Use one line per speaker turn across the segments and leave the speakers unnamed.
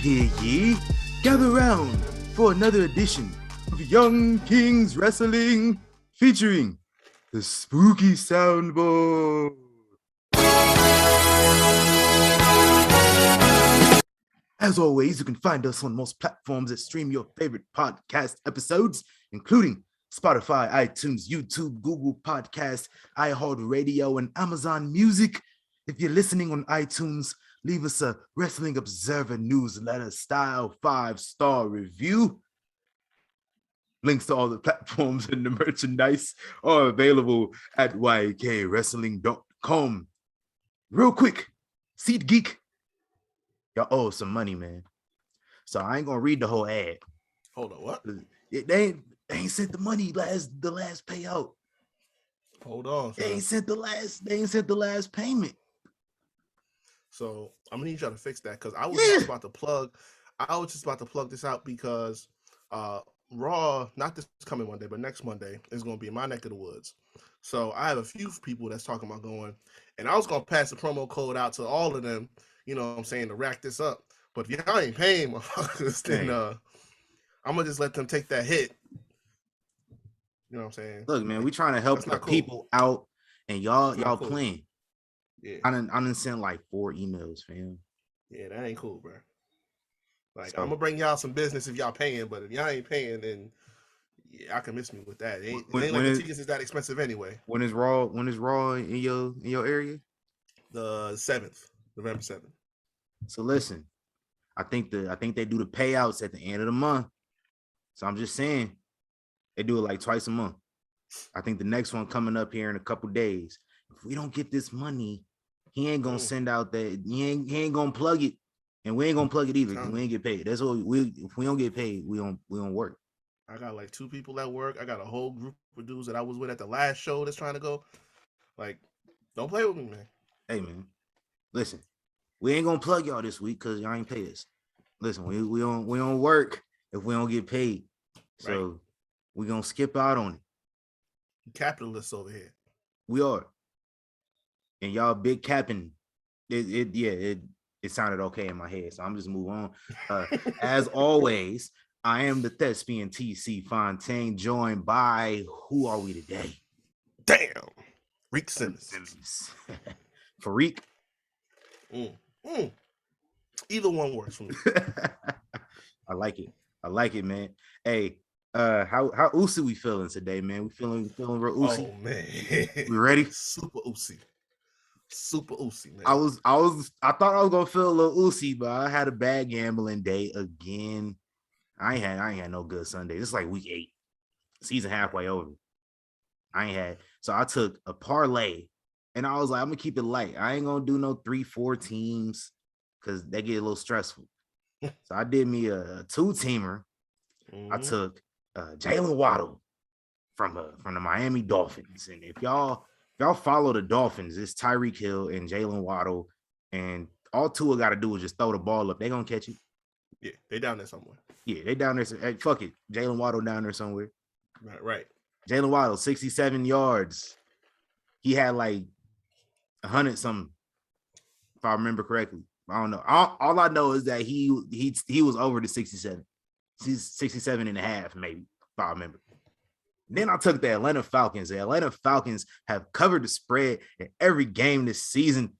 Hear ye, gather round for another edition of Young Kings Wrestling featuring the Spooky Soundboard. As always, you can find us on most platforms that stream your favorite podcast episodes, including Spotify, iTunes, YouTube, Google Podcasts, iHeartRadio, and Amazon Music. If you're listening on iTunes, leave us a Wrestling Observer newsletter style 5-star review. Links to all the platforms and the merchandise are available at ykwrestling.com. Real quick, Seat Geek, y'all owe some money, man. So I ain't gonna read the whole ad.
Hold on, what?
They ain't sent the money the last payout.
Hold on.
They ain't sent the last payment.
So I'm gonna need y'all to fix that because I was just about to plug this out because Raw, not this coming Monday, but next Monday is gonna be in my neck of the woods. So I have a few people that's talking about going, and I was gonna pass the promo code out to all of them, you know what I'm saying, to rack this up. But if y'all ain't paying motherfuckers, then I'm gonna just let them take that hit. You know what I'm saying?
Look, man, we trying to help the people out, and y'all
cool.
playing.
Yeah,
I done sent like 4 emails, fam.
Yeah, that ain't cool, bro. Like, I'm gonna bring y'all some business if y'all paying, but if y'all ain't paying, then yeah, I can miss me with that. It ain't like the tickets is that expensive anyway.
When is Raw in your area?
The 7th, November 7th.
So listen, I think they do the payouts at the end of the month. So I'm just saying they do it like twice a month. I think the next one coming up here in a couple days. If we don't get this money, he ain't gonna send out that. He ain't gonna plug it, and we ain't gonna plug it either. We ain't get paid. That's what if we don't get paid, we don't work.
I got like 2 people at work. I got a whole group of dudes that I was with at the last show that's trying to go. Like, don't play with me, man.
Hey, man, listen, we ain't gonna plug y'all this week because y'all ain't pay us. Listen, we don't work if we don't get paid. So we gonna skip out on it.
Capitalists over here.
We are. And y'all big capping. It sounded okay in my head. So I'm just move on. As always, I am the thespian TC Fontaine, joined by who are we today?
Damn. Reek Simmons.
Fareek.
Either one works for me.
I like it, man. Hey, how Ucey we feeling today, man? We feeling real Ucey?
Oh man.
We ready?
Super Ucey, man.
I thought I was gonna feel a little Ucey, but I had a bad gambling day again. I ain't had no good Sunday. This is like week 8, season halfway over. So I took a parlay, and I was like, I'm gonna keep it light. I ain't gonna do no 3-4 teams because they get a little stressful. So I did me a 2-teamer. I took Jalen Waddle from the Miami Dolphins, and if y'all follow the Dolphins, it's Tyreek Hill and Jalen Waddle, and all Tua got to do is just throw the ball up. They gonna catch it.
Yeah, they down there somewhere.
Yeah, they down there. Hey, fuck it, Jalen Waddle down there somewhere.
Right.
Jalen Waddle, 67 yards. He had like 100 something, if I remember correctly. I don't know. All I know is that he was over the 67. He's 67 and a half, maybe, if I remember. Then I took the Atlanta Falcons. The Atlanta Falcons have covered the spread in every game this season,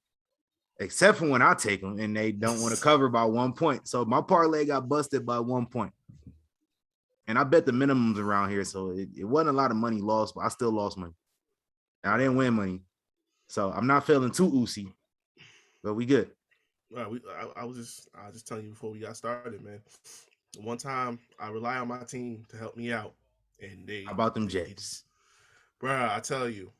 except for when I take them, and they don't want to cover by 1 point. So my parlay got busted by 1 point. And I bet the minimums around here, so it wasn't a lot of money lost, but I still lost money. And I didn't win money. So I'm not feeling too Ucey, but we good.
I was just telling you before we got started, man. One time I rely on my team to help me out. And
how about them Jets?
Bruh, I tell you,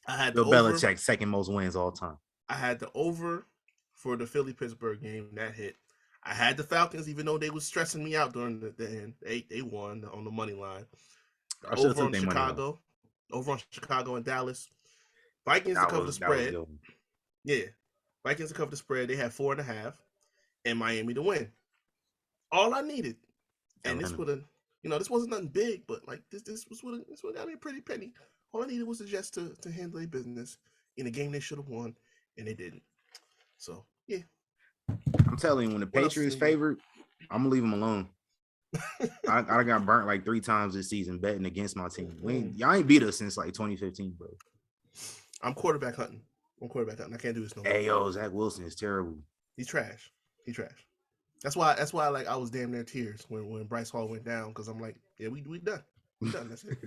I had
Bill Belichick, second most wins all time.
I had the over for the Philly-Pittsburgh game. That hit. I had the Falcons, even though they was stressing me out during the end. They won on the money line.
I should have
Over
took
on
their money line.
Chicago and Dallas. Vikings to cover the
That was
spread.
good.
Yeah, Vikings to cover the spread. They had 4.5, and Miami to win. All I needed, and this would have, this wasn't nothing big, but like this would got me a pretty penny. All I needed was the Jets to handle their business in a game they should have won, and they didn't. So yeah,
I'm telling you, when the Patriots favored, I'm gonna leave them alone. I got burnt like 3 times this season betting against my team. Y'all ain't beat us since like 2015, bro.
I'm quarterback hunting. I can't do this no more.
Hey yo, Zach Wilson is terrible.
He's trash. That's why like I was damn near tears when Bryce Hall went down, because I'm like, yeah, we done. We done. That's it.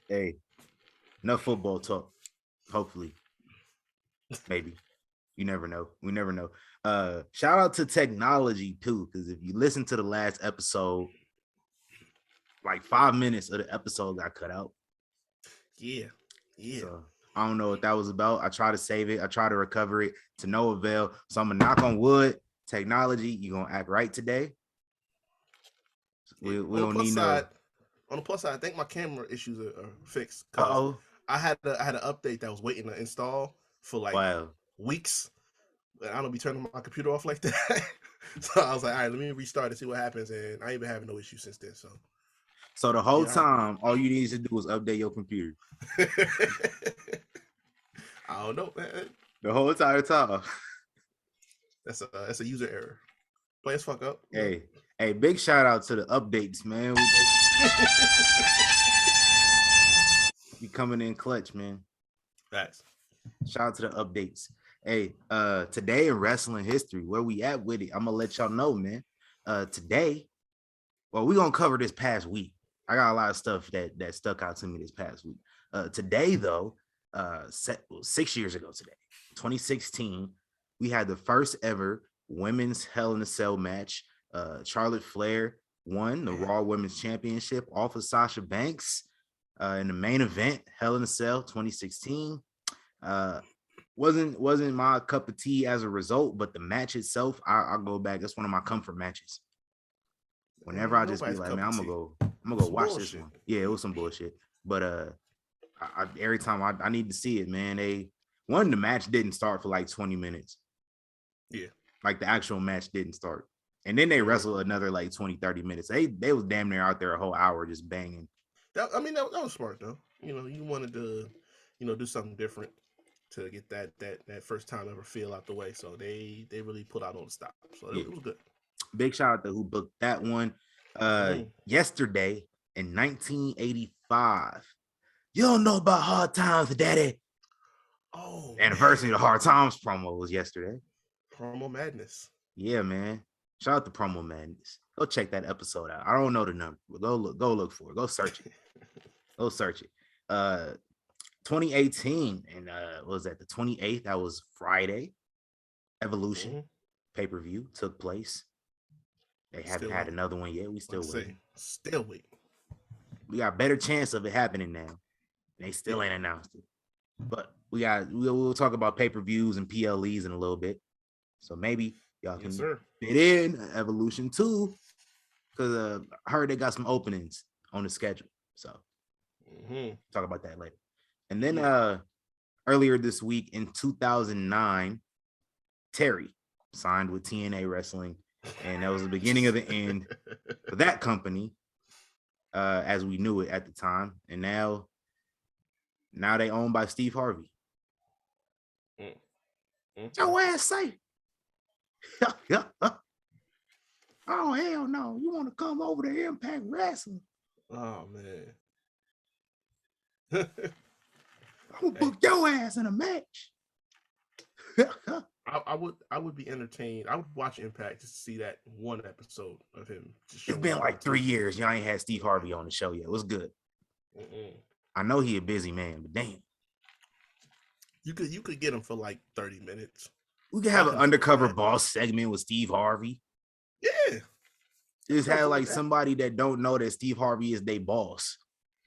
Hey, enough football talk. Hopefully. Maybe. You never know. We never know. Shout out to technology too, because if you listen to the last episode, like 5 minutes of the episode got cut out.
Yeah.
So I don't know what that was about. I try to save it. I try to recover it to no avail. So I'm gonna knock on wood. Technology, you're gonna act right today. We don't need no.
On the plus side, I think my camera issues are fixed.
Uh-oh.
I had an update that was waiting to install for like weeks. I don't be turning my computer off like that. So I was like, all right, let me restart and see what happens. And I ain't been having no issues since then. So
the whole time, all you need to do is update your computer.
I don't know, man.
The whole entire time.
That's a user error. Players fuck up.
Hey, big shout out to the updates, man. We coming in clutch, man.
Facts.
Shout out to the updates. Hey, today in wrestling history, where we at with it? I'm gonna let y'all know, man. Today, well, we're gonna cover this past week. I got a lot of stuff that stuck out to me this past week. Today, though, 6 years ago today, 2016, we had the first ever women's Hell in a Cell match. Charlotte Flair won the Raw Women's Championship off of Sasha Banks in the main event, Hell in a Cell 2016. Wasn't my cup of tea as a result, but the match itself, I'll go back. That's one of my comfort matches. Whenever I just be like, man, I'm gonna go watch bullshit. This one. Yeah, it was some bullshit. But every time I need to see it, man. The match didn't start for like 20 minutes.
Yeah.
Like the actual match didn't start. And then they wrestled another like 20, 30 minutes. They was damn near out there a whole hour just banging.
That was smart though. You wanted to, do something different to get that first time ever feel out the way. So they really put out all the stops. So it was good.
Big shout out to who booked that one. Yesterday in 1985. You don't know about Hard Times, Daddy.
Oh,
anniversary of the Hard Times promo was yesterday.
Promo Madness.
Yeah, man. Shout out to Promo Madness. Go check that episode out. I don't know the number, but go look for it. Go search it. 2018, and what was that, the 28th? That was Friday. Evolution pay-per-view took place. They haven't had another one yet. We still waiting.
Still waiting.
We got better chance of it happening now. They still ain't announced it. But we'll talk about pay-per-views and PLEs in a little bit. So maybe y'all can fit in Evolution 2, because I heard they got some openings on the schedule. So talk about that later. And then earlier this week in 2009, Terry signed with TNA Wrestling, and that was the beginning of the end for that company as we knew it at the time. And now they owned by Steve Harvey. Your ass say. Oh, hell no. You want to come over to Impact Wrestling?
Oh, man.
I'm going to book your ass in a match.
I would be entertained. I would watch Impact just to see that one episode of him.
It's been like 3 years. Y'all ain't had Steve Harvey on the show yet. It was good. I know he a busy man, but damn.
You could get him for like 30 minutes.
We could have an undercover boss segment with Steve Harvey.
Yeah.
Just have like somebody that don't know that Steve Harvey is their boss,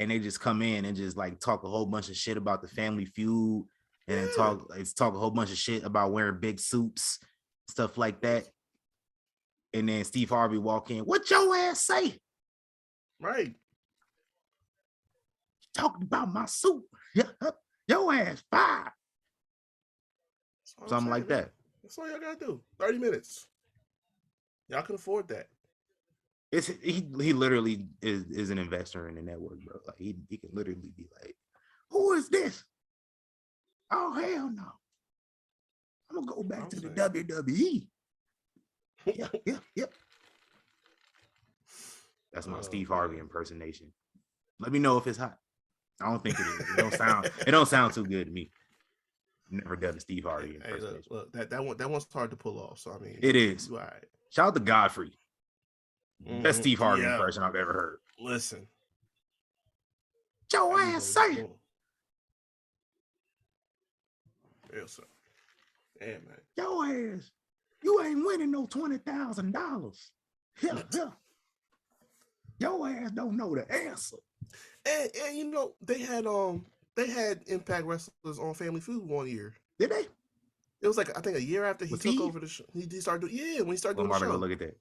and they just come in and just like talk a whole bunch of shit about the Family Feud, and talk a whole bunch of shit about wearing big suits, stuff like that. And then Steve Harvey walk in. What your ass say?
Right.
Talking about my suit. Your ass fired. Something like that.
That's all y'all gotta do. 30 minutes. Y'all can afford that.
He literally is an investor in the network, bro. Like he can literally be like, who is this? Oh hell no. I'm gonna go back to the WWE. Yep. That's my Steve Harvey impersonation. Let me know if it's hot. I don't think it is. It don't sound too good to me. Never done a Steve Harvey impersonation.
Hey, look, that one's hard to pull off. So I mean,
it is.
All right.
Shout out to Godfrey. Best Steve Harvey impression I've ever heard.
Listen,
Joe ass say.
Real sir. Yeah, man.
Your ass, you ain't winning no $20,000. Yeah. Your ass don't know the answer.
And you know they had Impact wrestlers on Family Feud one year.
Did they?
It was like I think a year after he took over the show. He started doing when he started doing the show.
Look at that.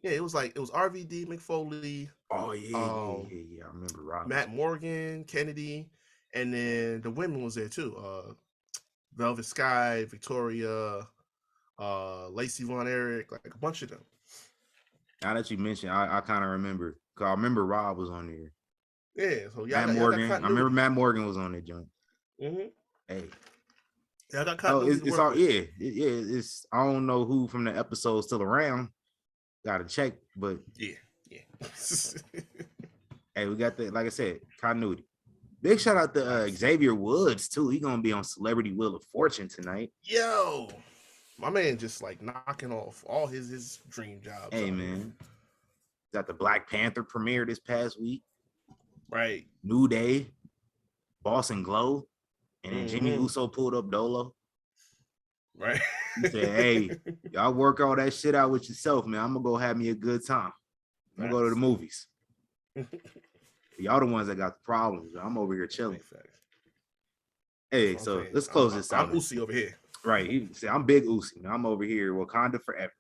Yeah, it was RVD, McFoley.
Oh yeah. I remember Rob.
Matt Morgan, Kennedy, and then the women was there too. Velvet Sky, Victoria, Lacey Von Erich, like a bunch of them.
Now that you mentioned, I kind of remember. Cause I remember Rob was on there.
Yeah, so
Matt Morgan. I remember Matt Morgan was on that joint.
Mm-hmm.
Hey.
Yeah, I got continuity.
It's all it's I don't know who from the episode still around. Gotta check, but
yeah.
Hey, we got the, like I said, continuity. Big shout out to Xavier Woods too. He gonna be on Celebrity Wheel of Fortune tonight.
Yo, my man just like knocking off all his dream jobs.
Hey man, got the Black Panther premiere this past week.
Right.
New Day, Boss and Glow, and then Jimmy Uso pulled up Dolo.
Right.
He said, "Hey, y'all work all that shit out with yourself, man. I'm gonna go have me a good time. I'm gonna go to the movies." Y'all the ones that got the problems. I'm over here chilling. Hey, so let's close this out.
I'm Ucey over here.
Right. He said, I'm Big Ucey. I'm over here. Wakanda forever.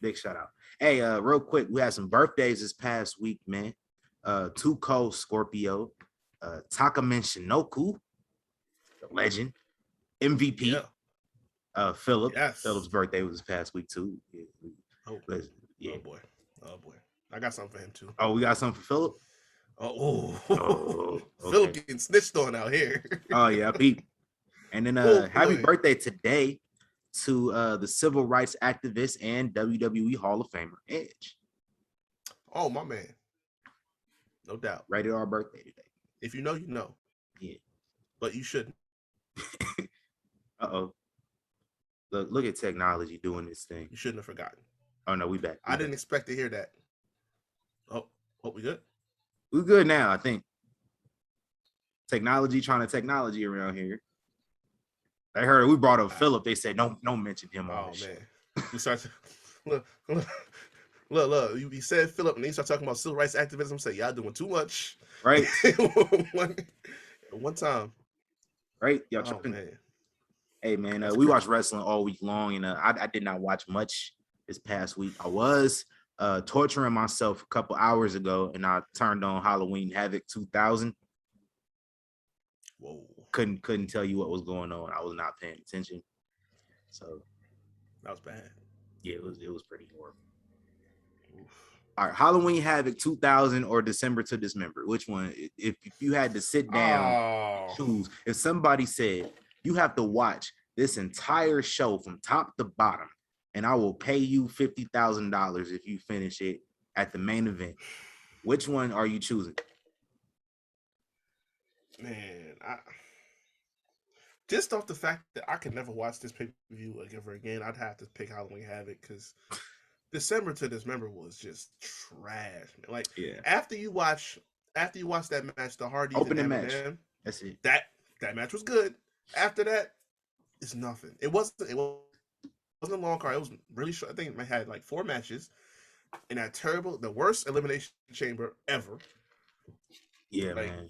Big shout out. Hey, real quick, we had some birthdays this past week, man. Tuco Scorpio, Takamen Shinoku, the legend, MVP. Philip.
Yes.
Philip's birthday was this past week too.
Oh boy. I got something for him too.
Oh, we got something for Philip?
Okay. Philip getting snitched on out here.
Oh yeah, Pete. And then happy birthday today to the civil rights activist and WWE Hall of Famer Edge.
Oh, my man. No doubt.
Rated our birthday today.
If you know, you know.
Yeah.
But you shouldn't.
Uh-oh. Look at technology doing this thing.
You shouldn't have forgotten.
Oh no, we back.
I didn't expect to hear that. Oh, we good?
We good now, I think. Technology trying to technology around here. I heard we brought up Philip. They said don't mention him on this.
Man. We start to, look. You said Philip, and then you start talking about civil rights activism. Say y'all doing too much,
right?
one time,
right? Y'all tripping.
Man.
Hey man, we watched wrestling all week long, and I did not watch much this past week. I was torturing myself a couple hours ago, and I turned on Halloween Havoc 2000.
Whoa!
Couldn't tell you what was going on. I was not paying attention, so
that was bad. Yeah,
it was pretty horrible. Oof. All right, Halloween Havoc 2000 or December to Dismember. Which one? If you had to sit down, choose. If somebody said you have to watch this entire show from top to bottom, and I will pay you $50,000 if you finish it at the main event, which one are you choosing?
Man, just off the fact that I could never watch this pay-per-view ever again, I'd have to pick Halloween Havoc because December to Dismember was just trash. Man. Like after you watch that match, the Hardys
opening match, that's it.
That match was good. After that, it's nothing. It wasn't a long card. It was really short. I think it had like 4 matches in that the worst elimination chamber ever.
Yeah, man.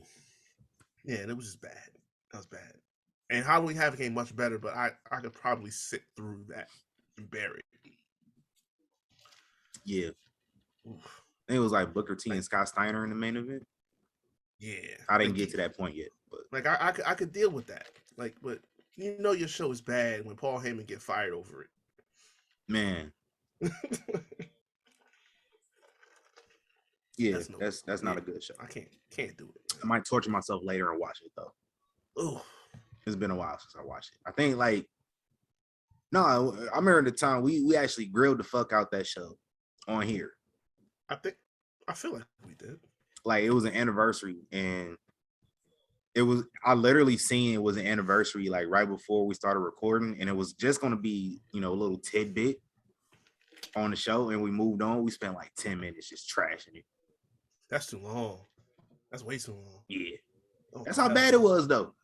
Yeah, and it was just bad. That was bad. And Halloween Havoc ain't much better, but I could probably sit through that and bear it.
Yeah.
Oof.
I think it was like Booker T and Scott Steiner in the main event.
Yeah.
I didn't get to that point yet, but
like I could deal with that. Like, but your show is bad when Paul Heyman get fired over it.
Man. Yeah, that's not a good show.
I can't do it.
I might torture myself later and watch it though.
Oh,
it's been a while since I watched it. I think no, I remember the time we actually grilled the fuck out that show on here.
I feel like we did.
Like it was an anniversary, and I literally seen it was an anniversary like right before we started recording, and it was just gonna be a little tidbit on the show, and we moved on. We spent like 10 minutes just trashing it.
That's too long. That's way too long.
Yeah. That's how bad it was though.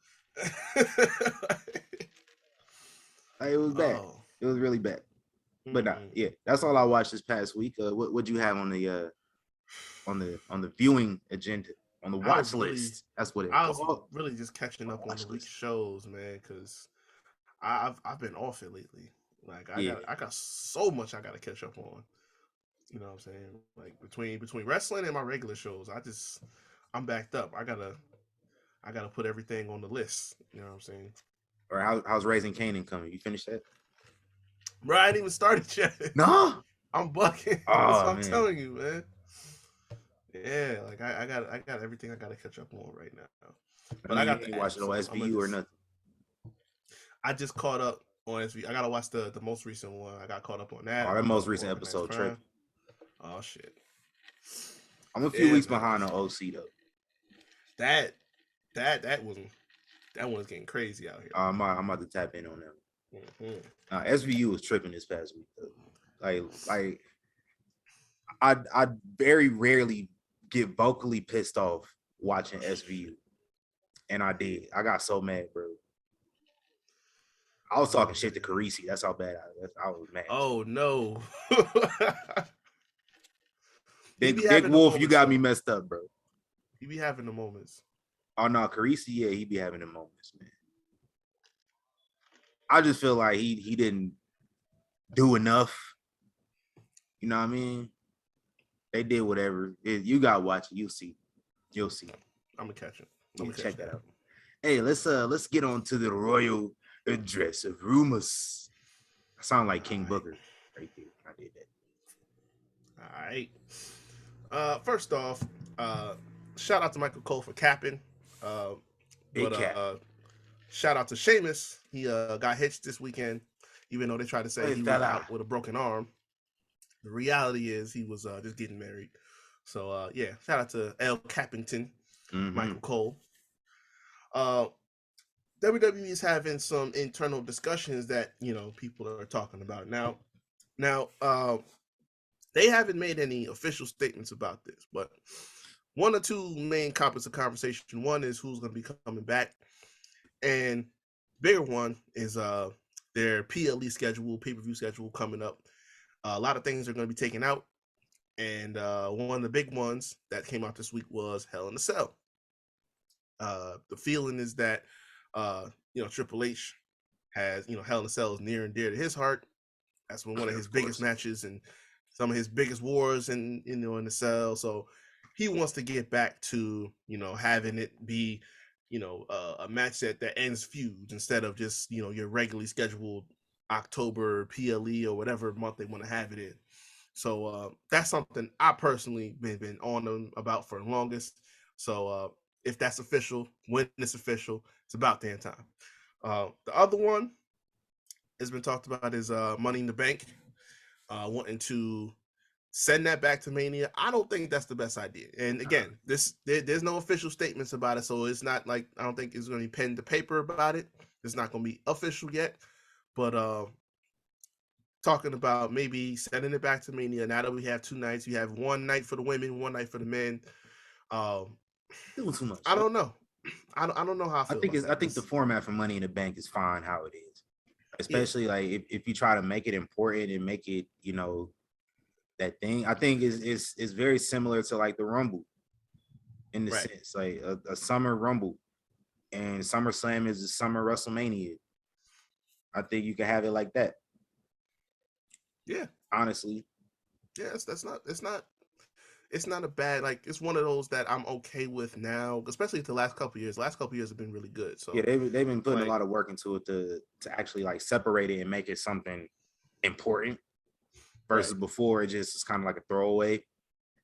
It was bad. It was really bad. But yeah, that's all I watched this past week. What'd you have on the viewing agenda, on the watch list? That's what it
I was really just catching up on the week's shows, man, because I've been off it lately. Like I got so much I gotta catch up on. You know what I'm saying? Like between wrestling and my regular shows, I'm backed up. I gotta put everything on the list. You know what I'm saying?
Or how's Raising Kanan coming? You finished that?
Bro, I ain't even started yet.
No,
I'm bucking.
Oh,
I'm telling you, man. Yeah, like I got everything I gotta catch up on right now. But I got to
watch no SVU or nothing.
I just caught up on SVU. I gotta watch the most recent one. I got caught up on that.
Oh, that most recent episode trip.
Oh shit.
I'm a few weeks behind on OC though.
That one's getting crazy out here.
I'm about to tap in on that. SVU was tripping this past week though. Like I very rarely get vocally pissed off watching SVU, and I did. I got so mad, bro. I was talking shit to Carisi. That's how bad I was mad.
Oh no.
Big Wolf, you got me messed up, bro.
He be having the moments.
Oh no, Carisi, yeah, he be having the moments, man. I just feel like he didn't do enough. You know what I mean? They did whatever. You gotta watch it. You'll see.
I'm gonna catch it.
Check that out. Hey, let's get on to the royal address of rumors. I sound like King Booker right there. I did
that. All right. First off, shout out to Michael Cole for capping.
Big cap.
Shout out to Sheamus. He got hitched this weekend, even though they tried to say he was out with a broken arm. The reality is he was just getting married. So yeah, shout out to L. Cappington, Michael Cole. WWE is having some internal discussions that people are talking about now. They haven't made any official statements about this, but one or two main topics of conversation. One is who's going to be coming back, and bigger one is their PLE schedule, pay-per-view schedule coming up. A lot of things are going to be taken out, and one of the big ones that came out this week was Hell in a Cell. The feeling is that Triple H has Hell in a Cell is near and dear to his heart. That's one of his biggest matches and some of his biggest wars in the cell. So he wants to get back to having it be a match that ends feuds instead of just your regularly scheduled October PLE or whatever month they want to have it in. So that's something I personally been on them about for the longest. So if that's official, when it's official, it's about damn time. The other one has been talked about is Money in the Bank, wanting to send that back to Mania. I don't think that's the best idea. And again, there's no official statements about it, so it's not like I don't think it's going to be pen to paper about it. It's not going to be official yet, but talking about maybe sending it back to Mania. Now that we have 2 nights, you have one night for the women, one night for the men.
Doing too much.
I don't know. I don't know how I feel.
I think the format for Money in the Bank is fine how it is, especially like if you try to make it important and make it that thing. I think is very similar to like the Rumble in the sense like a summer Rumble, and SummerSlam is a summer WrestleMania. I think you can have it like that.
Yeah,
honestly,
Yes, it's not a bad, like, it's one of those that I'm okay with now, especially the last couple years. Last couple years have been really good. So
Yeah, they've been putting a
like,
lot of work into it to actually like separate it and make it something important versus
right.
before it just is kind of like a throwaway.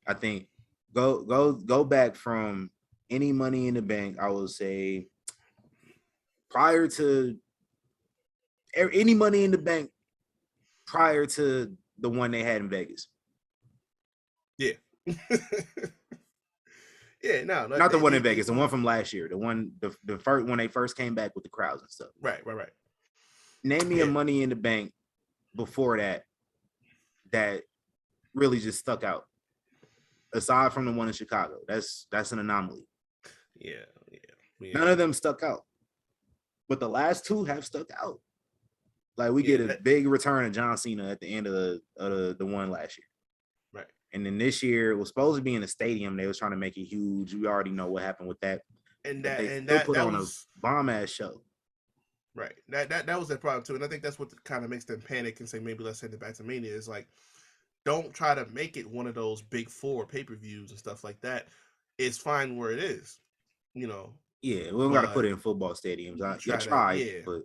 I think go back from any Money in the Bank. I would say prior to any Money in the Bank prior to the one they had in Vegas.
Yeah. Yeah, no,
Not the one in Vegas, the one from last year, the first when they first came back with the crowds and stuff.
Right.
Name me
Yeah.
a Money in the Bank before that really just stuck out. Aside from the one in Chicago, that's an anomaly.
Yeah.
None of them stuck out, but the last two have stuck out. Like we get a big return of John Cena at the end of the one last year.
Right.
And then this year it was supposed to be in a stadium. They was trying to make it huge. We already know what happened with that.
And
that put on was, a bomb ass show.
Right. That was their problem too. And I think that's what kind of makes them panic and say maybe let's send it back to Mania. Is like, don't try to make it one of those big four pay-per-views and stuff like that. It's fine where it is. You know.
Yeah, we don't got to put it in football stadiums. I tried, but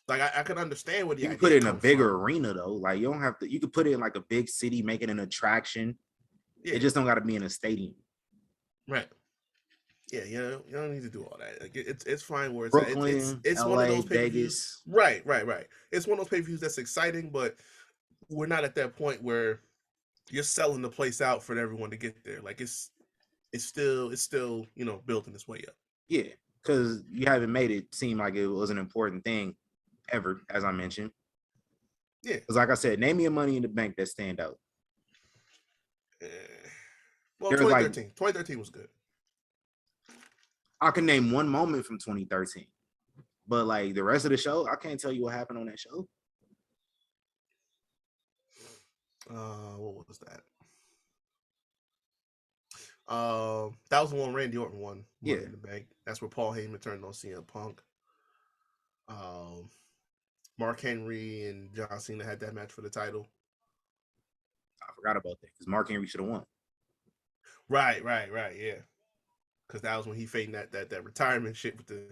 like I can understand what
you can put it in a bigger arena though. Like you don't have to. You could put it in like a big city, make it an attraction. Yeah. It just don't got to be in a stadium.
Right. Yeah, you don't need to do all that. Like it's fine where it's
Brooklyn,
it's
LA,
one of those
Vegas.
Right. It's one of those pay-per-views that's exciting, but we're not at that point where you're selling the place out for everyone to get there. Like it's still building its way up.
Yeah, because you haven't made it seem like it was an important thing ever, as I mentioned.
Yeah,
because like I said, name me a Money in the Bank that stand out.
Well, 2013 was good.
I can name one moment from 2013, but like the rest of the show, I can't tell you what happened on that show.
What was that? That was the one Randy Orton won. Money in the Bank. That's where Paul Heyman turned on CM Punk. Mark Henry and John Cena had that match for the title.
I forgot about that because Mark Henry should have won.
Right, yeah. Because that was when he fading that retirement shit with the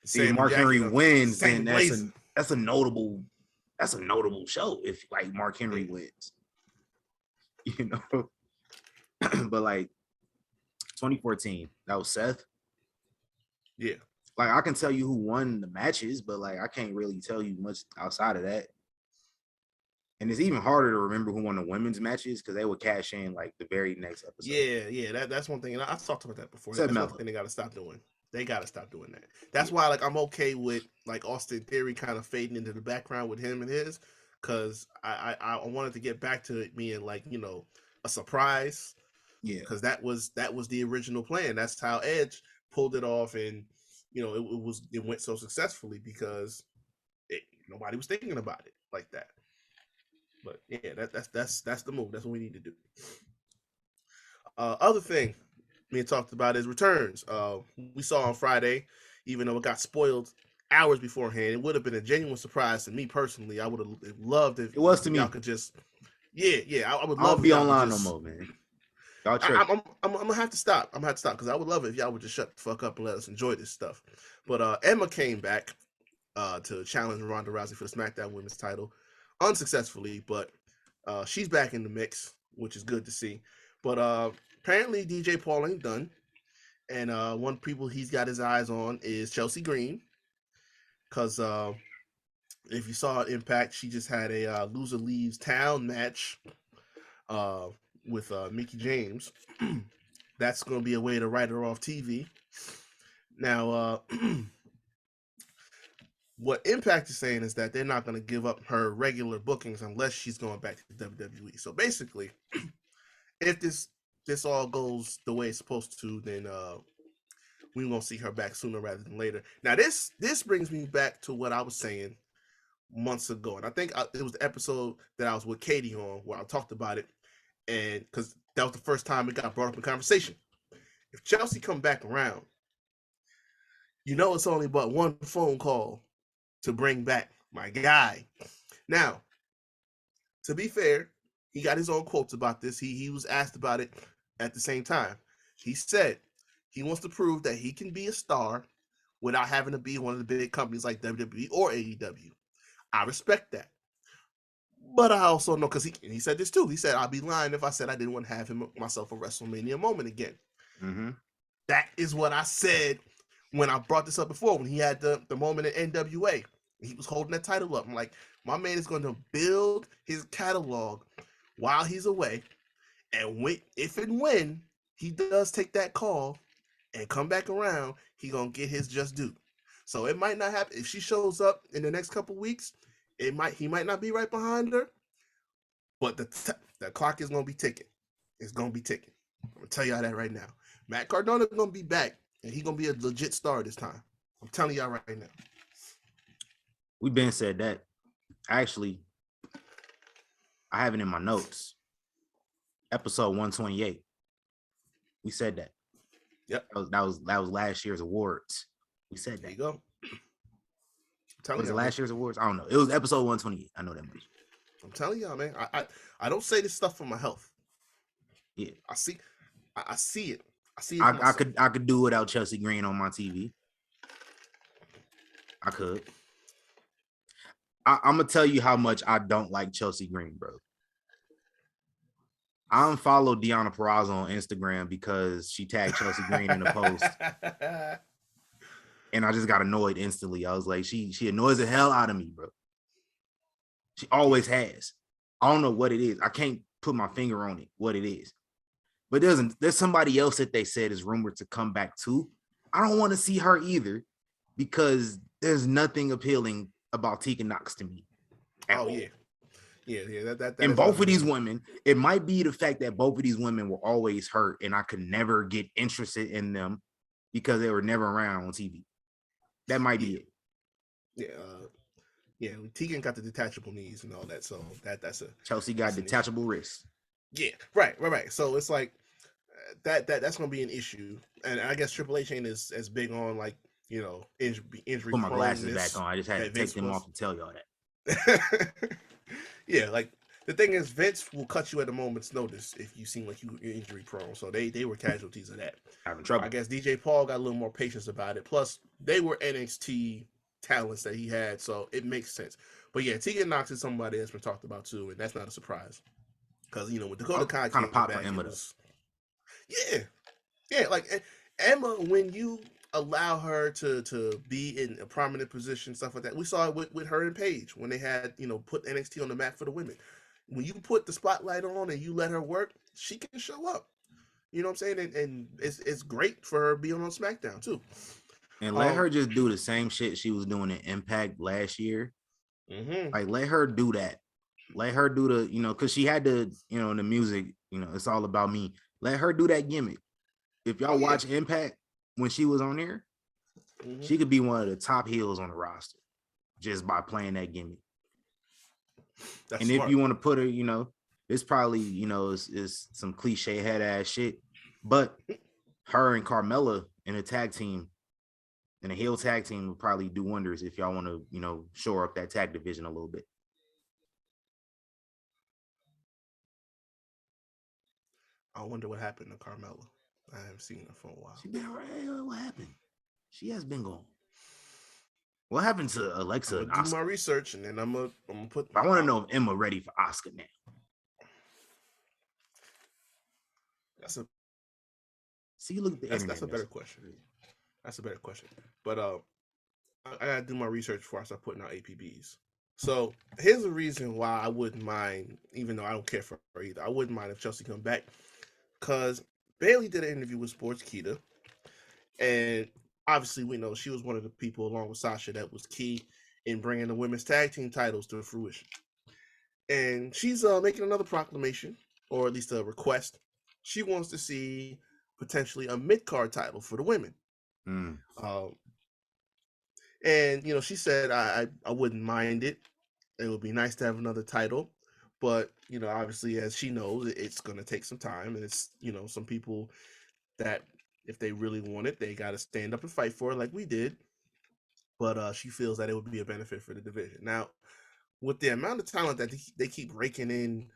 see Mark Henry wins, then that's a notable show if like Mark Henry wins. You know, but like 2014, that was Seth.
Yeah.
Like I can tell you who won the matches, but like I can't really tell you much outside of that. And it's even harder to remember who won the women's matches because they would cash in like the very next episode.
Yeah. That's one thing, and I've talked about that before. That's one thing they got to stop doing. They got to stop doing that. That's why, like, I'm okay with like Austin Theory kind of fading into the background with him and his, because I wanted to get back to it being like a surprise.
Yeah,
because that was the original plan. That's how Edge pulled it off, and it went so successfully because nobody was thinking about it like that. But yeah, that's the move. That's what we need to do. Other thing we talked about is returns. We saw on Friday, even though it got spoiled hours beforehand, it would have been a genuine surprise to me personally. I would have loved if
it was to me.
Y'all could just, I would love.
I don't be online no more, man.
I'm gonna have to stop. I'm gonna have to stop because I would love it if y'all would just shut the fuck up and let us enjoy this stuff. But Emma came back to challenge Ronda Rousey for the SmackDown Women's title unsuccessfully, but she's back in the mix, which is good to see. But apparently DJ Paul ain't done, and one people he's got his eyes on is Chelsea Green, because if you saw Impact, she just had a loser leaves town match with Mickie James. That's going to be a way to write her off TV. Now, what Impact is saying is that they're not going to give up her regular bookings unless she's going back to the WWE. So basically, if this all goes the way it's supposed to, then we won't see her back sooner rather than later. Now, this brings me back to what I was saying months ago, and I think it was the episode that I was with Katie on where I talked about it, and because that was the first time it got brought up in conversation. If Chelsea come back around, it's only but one phone call to bring back my guy. Now, to be fair, he got his own quotes about this. He was asked about it at the same time. He said he wants to prove that he can be a star without having to be one of the big companies like WWE or AEW. I respect that. But I also know, because he said this too. He said, I'd be lying if I said I didn't want to have myself a WrestleMania moment again.
Mm-hmm.
That is what I said when I brought this up before, when he had the moment in NWA. He was holding that title up. I'm like, my man is going to build his catalog while he's away. And if and when he does take that call and come back around, he going to get his just due. So it might not happen. If she shows up in the next couple weeks, he might not be right behind her, but the clock is going to be ticking. It's going to be ticking. I'm going to tell y'all that right now. Matt Cardona is going to be back, and he's going to be a legit star this time. I'm telling y'all right now.
We've been said that. Actually, I have it in my notes. Episode 128. We said that.
Yep.
That was last year's awards. We said that.
There you go.
Was it last year's awards? I don't know. It was episode 128. I know that much.
I'm telling y'all, man. I don't say this stuff for my health.
Yeah.
I see it. I see it.
I could do without Chelsea Green on my TV. I could. I'm gonna tell you how much I don't like Chelsea Green, bro. I unfollowed Deonna Purrazzo on Instagram because she tagged Chelsea Green in a post. And I just got annoyed instantly. I was like, she annoys the hell out of me, bro. She always has. I don't know what it is. I can't put my finger on it, what it is. But there's somebody else that they said is rumored to come back too. I don't want to see her either because there's nothing appealing about Tegan Knox to me.
Oh, yeah. Yeah. That
and both of these women, it might be the fact that both of these women were always hurt and I could never get interested in them because they were never around on TV. That might be it.
Yeah. Tegan got the detachable knees and all that, so that's a
Chelsea got detachable wrists.
Yeah, right. So it's like that's gonna be an issue, and I guess Triple H ain't as big on like injury.
Put my glasses back on. I just had to take them off to tell y'all
that. Yeah, like the thing is, Vince will cut you at a moment's notice if you seem like you're injury prone. So they were casualties of that.
Having trouble.
I guess DJ Paul got a little more patience about it. Plus, they were NXT talents that he had, so it makes sense. But yeah, Tegan Knox is somebody that's been talked about too, and that's not a surprise. Because with Dakota Kai
kind of pop for Emma.
Yeah, like Emma, when you allow her to be in a prominent position, stuff like that. We saw it with her and Paige when they had put NXT on the map for the women. When you put the spotlight on and you let her work, she can show up. You know what I'm saying? And it's great for her being on SmackDown too.
And let her just do the same shit she was doing in Impact last year.
Mm-hmm.
Like let her do that. Let her do the, because she had the, the music, it's all about me. Let her do that gimmick. If y'all watch Impact when she was on there, she could be one of the top heels on the roster just by playing that gimmick. That's smart. If you want to put her, it's probably, is some cliche head ass shit, but her and Carmella in a tag team, and a heel tag team would probably do wonders if y'all want to, shore up that tag division a little bit.
I wonder what happened to Carmella. I haven't seen her for a while.
She been around. What happened? She has been gone. What happened to Alexa?
I'm gonna do my research and then I'm gonna put.
I want to know if Emma ready for Asuka now. Look at the internet.
That's a better question. That's a better question. But I gotta do my research before I start putting out APBs. So here's the reason why I wouldn't mind, even though I don't care for her either. I wouldn't mind if Chelsea come back, because Bayley did an interview with Sportskeeda, and obviously we know she was one of the people, along with Sasha, that was key in bringing the women's tag team titles to fruition. And she's making another proclamation, or at least a request. She wants to see potentially a mid-card title for the women. And she said I wouldn't mind it. It would be nice to have another title, but obviously, as she knows, it's going to take some time, and it's some people that if they really want it, they got to stand up and fight for it, like we did. But she feels that it would be a benefit for the division. Now, with the amount of talent that they keep raking in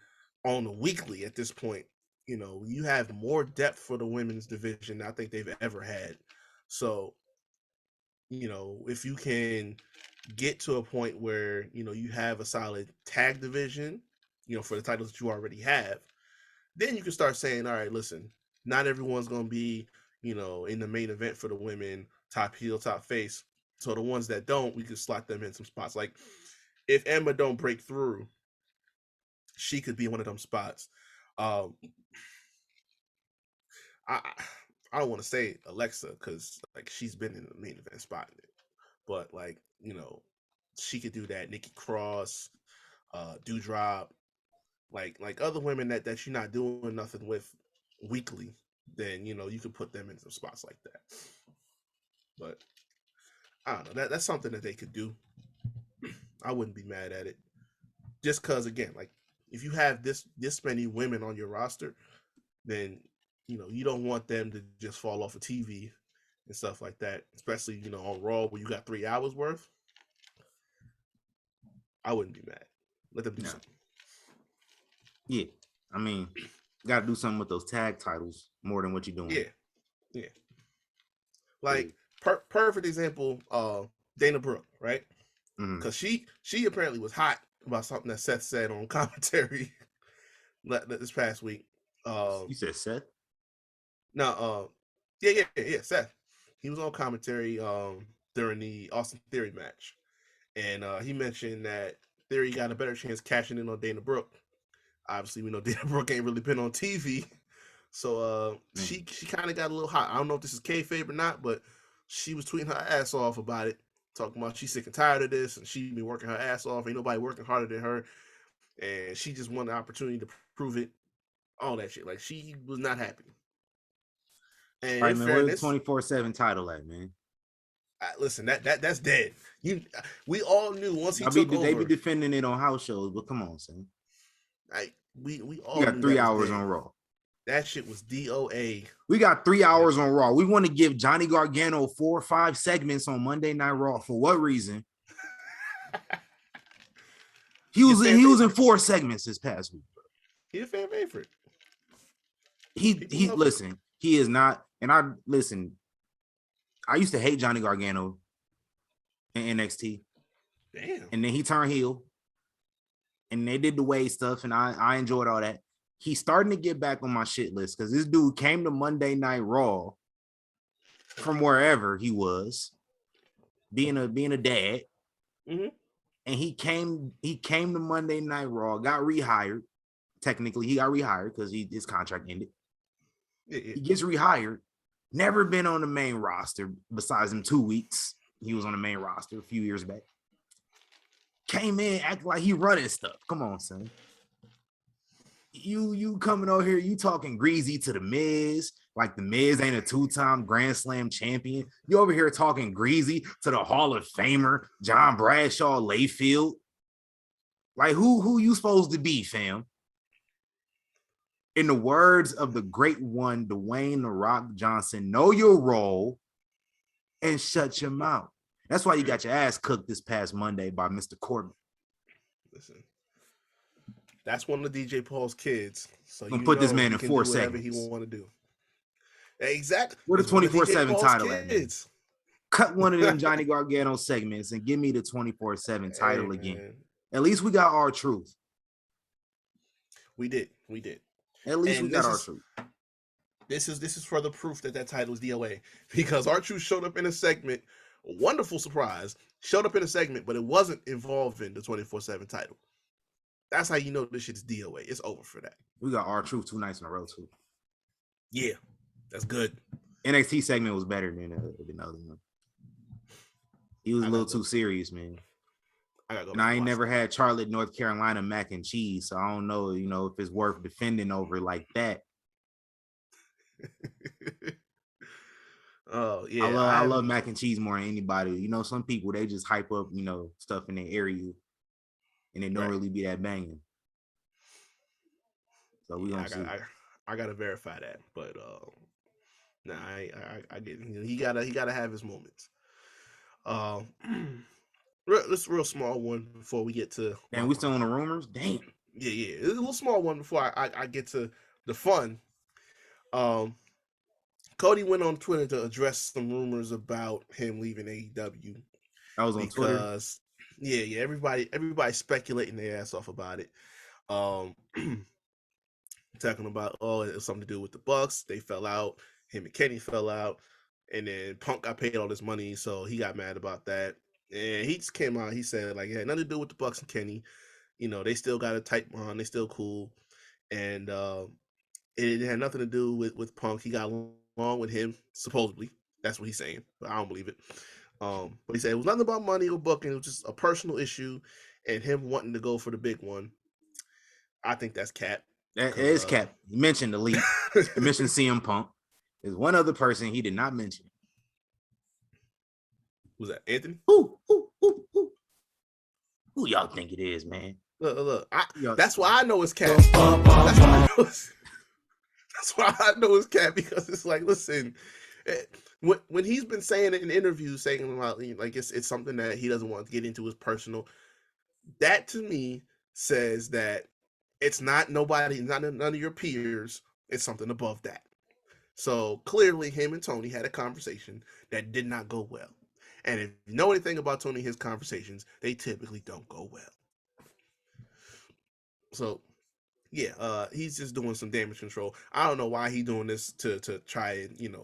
on the weekly at this point, you have more depth for the women's division than I think they've ever had. So, if you can get to a point where, you have a solid tag division, for the titles that you already have, then you can start saying, all right, listen, not everyone's going to be, in the main event for the women, top heel, top face. So the ones that don't, we can slot them in some spots. Like if Emma don't break through, she could be one of them spots. Um, I I don't want to say Alexa because like she's been in the main event spot, but like she could do that. Nikki Cross, Dewdrop, like other women that you're not doing nothing with weekly, then you could put them in some spots like that. But I don't know. That's something that they could do. I wouldn't be mad at it. Just because again, like if you have this many women on your roster, then you don't want them to just fall off of TV and stuff like that. Especially on Raw where you got 3 hours worth. I wouldn't be mad. Let them do something.
Yeah, I mean, got to do something with those tag titles more than what you're doing.
Yeah. Like perfect example, Dana Brooke, right? Because she apparently was hot about something that Seth said on commentary this past week.
You said Seth?
No, yeah, Seth. He was on commentary during the Austin Theory match, and he mentioned that Theory got a better chance cashing in on Dana Brooke. Obviously, we know Dana Brooke ain't really been on TV, so she kind of got a little hot. I don't know if this is kayfabe or not, but she was tweeting her ass off about it, talking about she's sick and tired of this, and she been working her ass off. Ain't nobody working harder than her, and she just wanted the opportunity to prove it. All that shit, like she was not happy. And
all right, man, where's the 24/7 title at, man?
Listen, that's dead. We all knew once he took over.
They be defending it on house shows, but come on, son.
Like we all
got 3 hours on Raw.
That shit was DOA.
We got 3 hours on Raw. We want to give Johnny Gargano 4 or 5 segments on Monday Night Raw. For what reason? He was in 4 segments this past week.
He's a fan favorite.
He listen. He is not. And I used to hate Johnny Gargano in NXT.
Damn.
And then he turned heel. And they did the Wade stuff, and I enjoyed all that. He's starting to get back on my shit list because this dude came to Monday Night Raw from wherever he was, being a dad, and he came to Monday Night Raw, got rehired. Technically, he got rehired because his contract ended. He gets rehired. Never been on the main roster besides them 2 weeks. He was on the main roster a few years back. Came in, acting like he running stuff. Come on, son. You coming over here, you talking greasy to the Miz, like the Miz ain't a 2-time Grand Slam champion. You over here talking greasy to the Hall of Famer, John Bradshaw Layfield. Like who you supposed to be, fam? In the words of the great one, Dwayne "The Rock" Johnson, know your role and shut your mouth. That's why you got your ass cooked this past Monday by Mr. Corbin.
Listen, that's one of the DJ Paul's kids. So
you put this man in 4 segments.
Whatever he want to do. Exactly.
Where the 24/7 title at? Cut one of them Johnny Gargano segments and give me the 24/7 title again. At least we got our truth.
We did.
At least we got our truth.
This is further proof that title is DOA because R-Truth showed up in a segment. A wonderful surprise. Showed up in a segment, but it wasn't involving the 24/7 title. That's how you know this shit's DOA. It's over for that.
We got R-Truth 2 nights in a row too.
Yeah, that's good.
NXT segment was better than the other one. He was a little too serious, man. I ain't never had Charlotte, North Carolina mac and cheese, so I don't know, if it's worth defending over like that.
Oh yeah,
I love mac and cheese more than anybody. Some people they just hype up, stuff in their area, and it don't really be that banging. So we gonna see.
I gotta verify that, but I get it. He gotta have his moments. This real small one before we get to.
And we still on the rumors. Damn.
Yeah. It's a little small one before I get to the fun. Um, Cody went on Twitter to address some rumors about him leaving AEW
I was on Twitter.
because everybody's speculating their ass off about it. Um, talking about it was something to do with the Bucks. They fell out. Him and Kenny fell out, and then Punk got paid all this money, so he got mad about that. And he just came out. He said like, it had nothing to do with the Bucks and Kenny. You know, they still got a tight bond. They still cool, and it had nothing to do with Punk. He got along with him supposedly. That's what he's saying, but I don't believe it. But he said it was nothing about money or booking. It was just a personal issue, and him wanting to go for the big one. I think that's cap.
That is cap. He mentioned Elite. He mentioned CM Punk. There's one other person he did not mention.
Was that Anthony?
Who y'all think it is, man?
Look. That's why I know it's cap. That's why I know it's cap, because it's like, listen, when he's been saying it in interviews, saying about like it's something that he doesn't want to get into his personal. That to me says that it's not none of your peers. It's something above that. So clearly, him and Tony had a conversation that did not go well. And if you know anything about Tony, his conversations, they typically don't go well. So, yeah, he's just doing some damage control. I don't know why he's doing this to try and,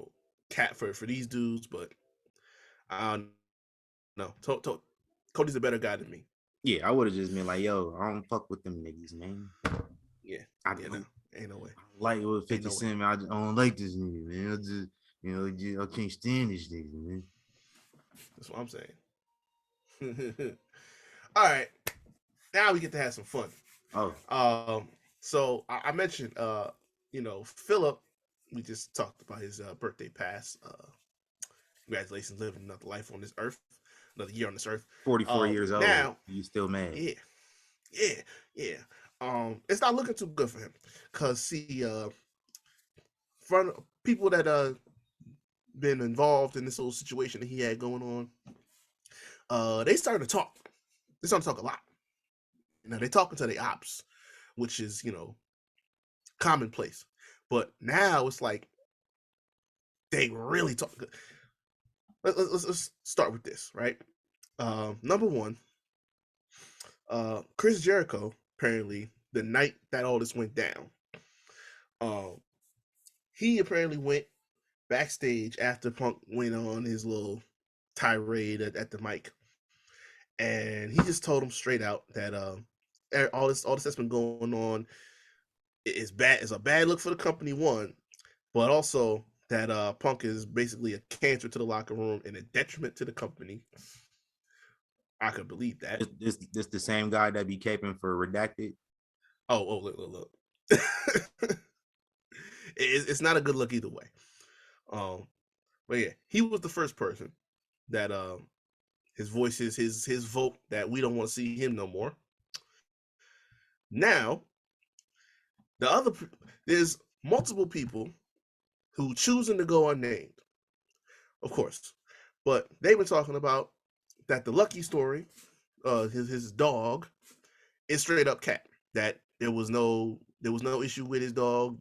cat for these dudes, but I don't know. Cody's a better guy than me.
Yeah, I would have just been like, yo, I don't fuck with them niggas, man.
Yeah, ain't no way.
I like what 50 Cent, man. I don't like this nigga, man. I just, I can't stand this nigga, man.
That's what I'm saying. All right, now we get to have some fun.
Oh,
so I mentioned, Philip. We just talked about his birthday pass. Congratulations, living another life on this earth, another year on this earth.
44 years old. Now, you still mad?
Yeah. It's not looking too good for him, cause see, from people that been involved in this little situation that he had going on, they started to talk. They started to talk a lot. They're talking to the ops, which is commonplace. But now it's like they really talk. Let's start with this, right? Number one, Chris Jericho, apparently the night that all this went down, he apparently went backstage after Punk went on his little tirade at the mic, and he just told him straight out that all this that's been going on is bad. It's a bad look for the company, one, but also that Punk is basically a cancer to the locker room and a detriment to the company. I could believe that.
This the same guy that be caping for Redacted?
Oh, look. It's not a good look either way. But yeah, he was the first person that his voice is his vote that we don't want to see him no more. Now, there's multiple people who choosing to go unnamed, of course, but they've been talking about that the Lucky story, his dog, is straight up cat. That there was no issue with his dog,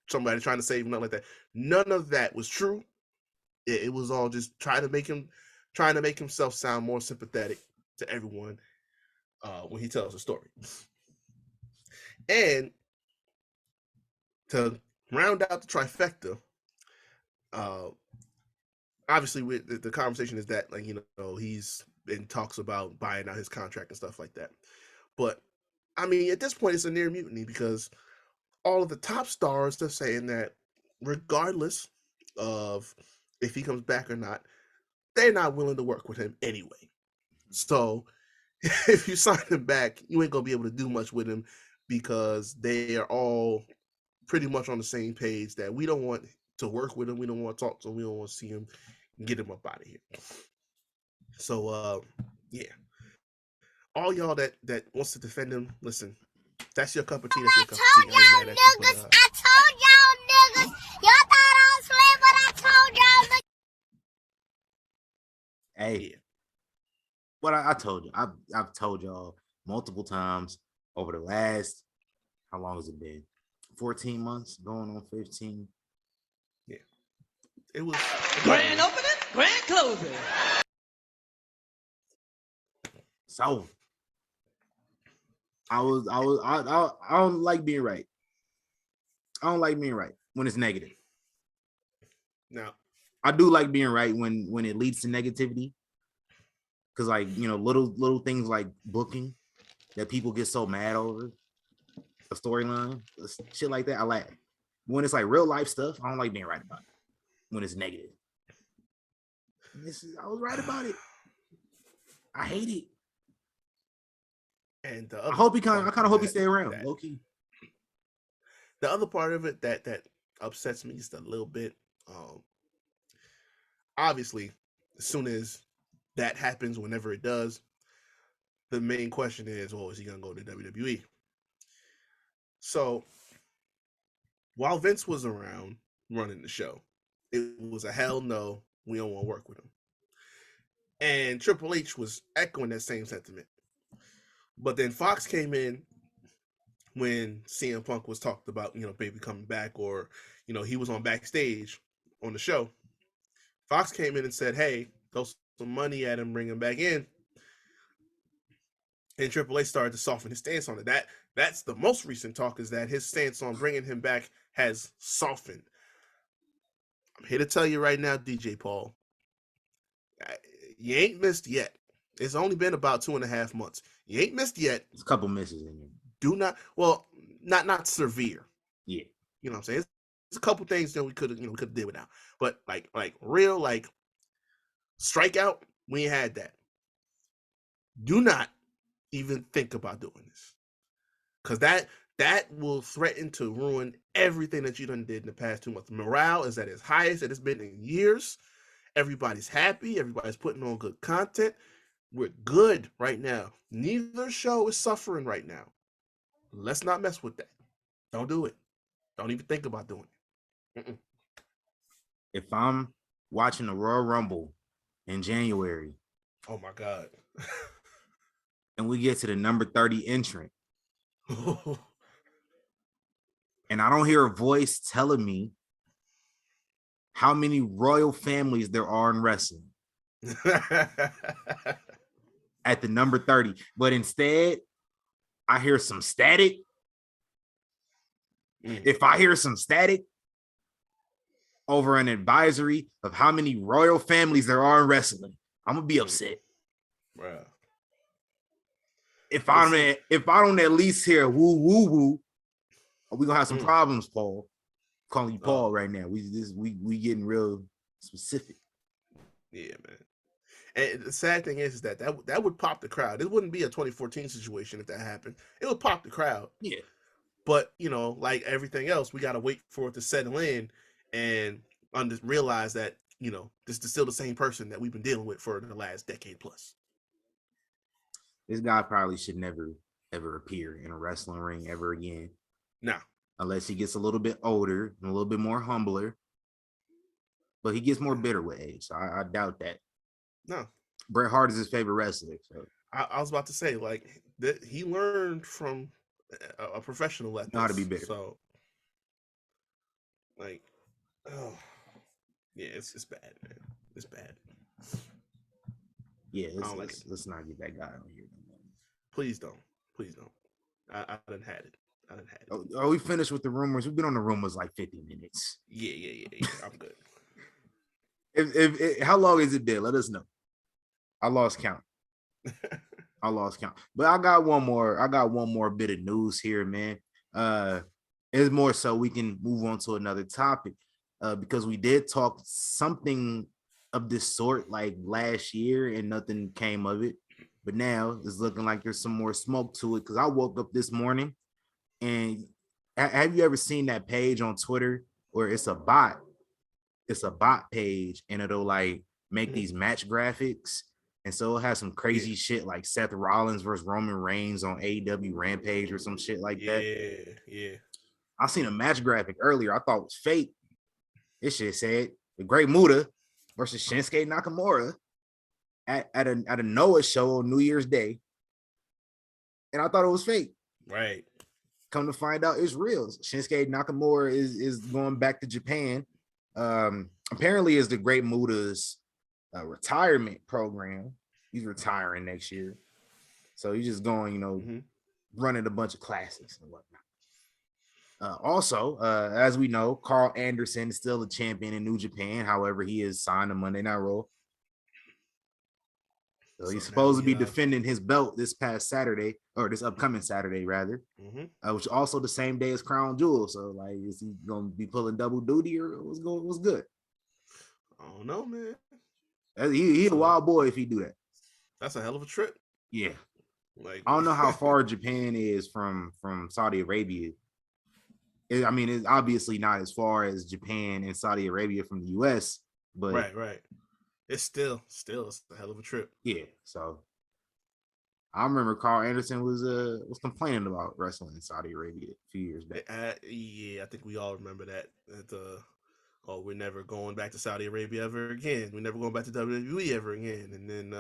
somebody trying to save him, nothing like that. None of that was true. It was all just trying to make himself sound more sympathetic to everyone when he tells the story. And to round out the trifecta, obviously with the conversation is that he's in talks about buying out his contract and stuff like that. But I mean, at this point, it's a near mutiny because all of the top stars are saying that regardless of if he comes back or not, they're not willing to work with him anyway. So if you sign him back, you ain't gonna be able to do much with him because they are all pretty much on the same page that we don't want to work with him, we don't want to talk to him, we don't want to see him, get him up out of here. So yeah. All y'all that wants to defend him, listen, that's your cup of tea.
I told y'all niggas. Y'all thought I was playing, but I told y'all niggas.
Hey, what I told you, I've told y'all multiple times over the last, how long has it been? 14 months, going on 15.
Yeah. It was
grand opening, grand closing.
So I don't like being right. I don't like being right when it's negative.
Now,
I do like being right when it leads to negativity. Cause like, you know, little things like booking that people get so mad over, a storyline, shit like that. I like when it's like real life stuff. I don't like being right about it when it's negative. I was right about it. I hate it.
And
I kind of hope he stay around, low key.
The other part of it that upsets me just a little bit. Obviously, as soon as that happens, whenever it does, the main question is, well, is he gonna go to WWE? So while Vince was around running the show, it was a hell no, we don't want to work with him. And Triple H was echoing that same sentiment. But then Fox came in when CM Punk was talked about, you know, maybe coming back, or, you know, he was on backstage on the show. Fox came in and said, hey, throw some money at him, bring him back in. And Triple H started to soften his stance on it. That's the most recent talk, is that his stance on bringing him back has softened. I'm here to tell you right now, DJ Paul, you ain't missed yet. It's only been about 2.5 months. You ain't missed yet.
There's a couple misses in here.
Do not, well, not severe.
Yeah.
You know what I'm saying? There's a couple things that we could have did without. But like real, like, strikeout, we ain't had that. Do not even think about doing this. Because that will threaten to ruin everything that you done did in the past 2 months. Morale is at its highest that it's been in years. Everybody's happy. Everybody's putting on good content. We're good right now. Neither show is suffering right now. Let's not mess with that. Don't do it. Don't even think about doing it. Mm-mm.
If I'm watching the Royal Rumble in January,
oh my God,
and we get to the number 30 entrant, and I don't hear a voice telling me how many royal families there are in wrestling at the number 30, but instead I hear some static. If I hear some static over an advisory of how many royal families there are in wrestling, I'm gonna be upset.
Bruh.
If I don't at least hear woo woo woo, we gonna have some problems, Paul. I'm calling you Paul right now. We getting real specific.
Yeah, man. And the sad thing is that would pop the crowd. It wouldn't be a 2014 situation if that happened. It would pop the crowd.
Yeah.
But, you know, like everything else, we got to wait for it to settle in and realize that, you know, this is still the same person that we've been dealing with for the last decade plus.
This guy probably should never, ever appear in a wrestling ring ever again.
No.
Unless he gets a little bit older and a little bit more humbler. But he gets more bitter with age, so I doubt that.
No.
Bret Hart is his favorite wrestler. So
I was about to say, like, he learned from a professional at this.
Know how to be bitter.
So, like, oh, yeah, it's bad, man. It's bad.
Yeah, let's not get that guy on here.
Please don't. Please don't. I done had it.
Oh, we finished with the rumors. We've been on the rumors like 50 minutes.
Yeah. I'm good.
If how long has it been? Let us know. I lost count. But I got one more bit of news here, man. It's more so we can move on to another topic. Because we did talk something of this sort like last year and nothing came of it. But now it's looking like there's some more smoke to it. Because I woke up this morning, and have you ever seen that page on Twitter where it's a bot? It's a bot page, and it'll like make these match graphics. And so it has some crazy shit like Seth Rollins versus Roman Reigns on AEW Rampage or some shit like that.
Yeah.
I seen a match graphic earlier. I thought it was fake. This shit said the Great Muta versus Shinsuke Nakamura at a Noah show on New Year's Day. And I thought it was fake.
Right.
Come to find out, it's real. Shinsuke Nakamura is going back to Japan. Apparently, is the Great Muda's retirement program. He's retiring next year, so he's just going, running a bunch of classics and whatnot. Also, as we know, Carl Anderson is still a champion in New Japan. However, he is signed to Monday Night Raw. So he's supposed to be defending his belt this past Saturday, or this upcoming Saturday, rather, which also the same day as Crown Jewel. So, like, is he going to be pulling double duty, or what's good?
I don't know, man.
He a wild boy if he do that.
That's a hell of a trip.
Yeah. Like, I don't know how far Japan is from Saudi Arabia. It's obviously not as far as Japan and Saudi Arabia from the U.S., but
right. It's still a hell of a trip.
Yeah. So I remember Carl Anderson was complaining about wrestling in Saudi Arabia a few years back.
Yeah, I think we all remember that. We're never going back to Saudi Arabia ever again. We're never going back to WWE ever again. And then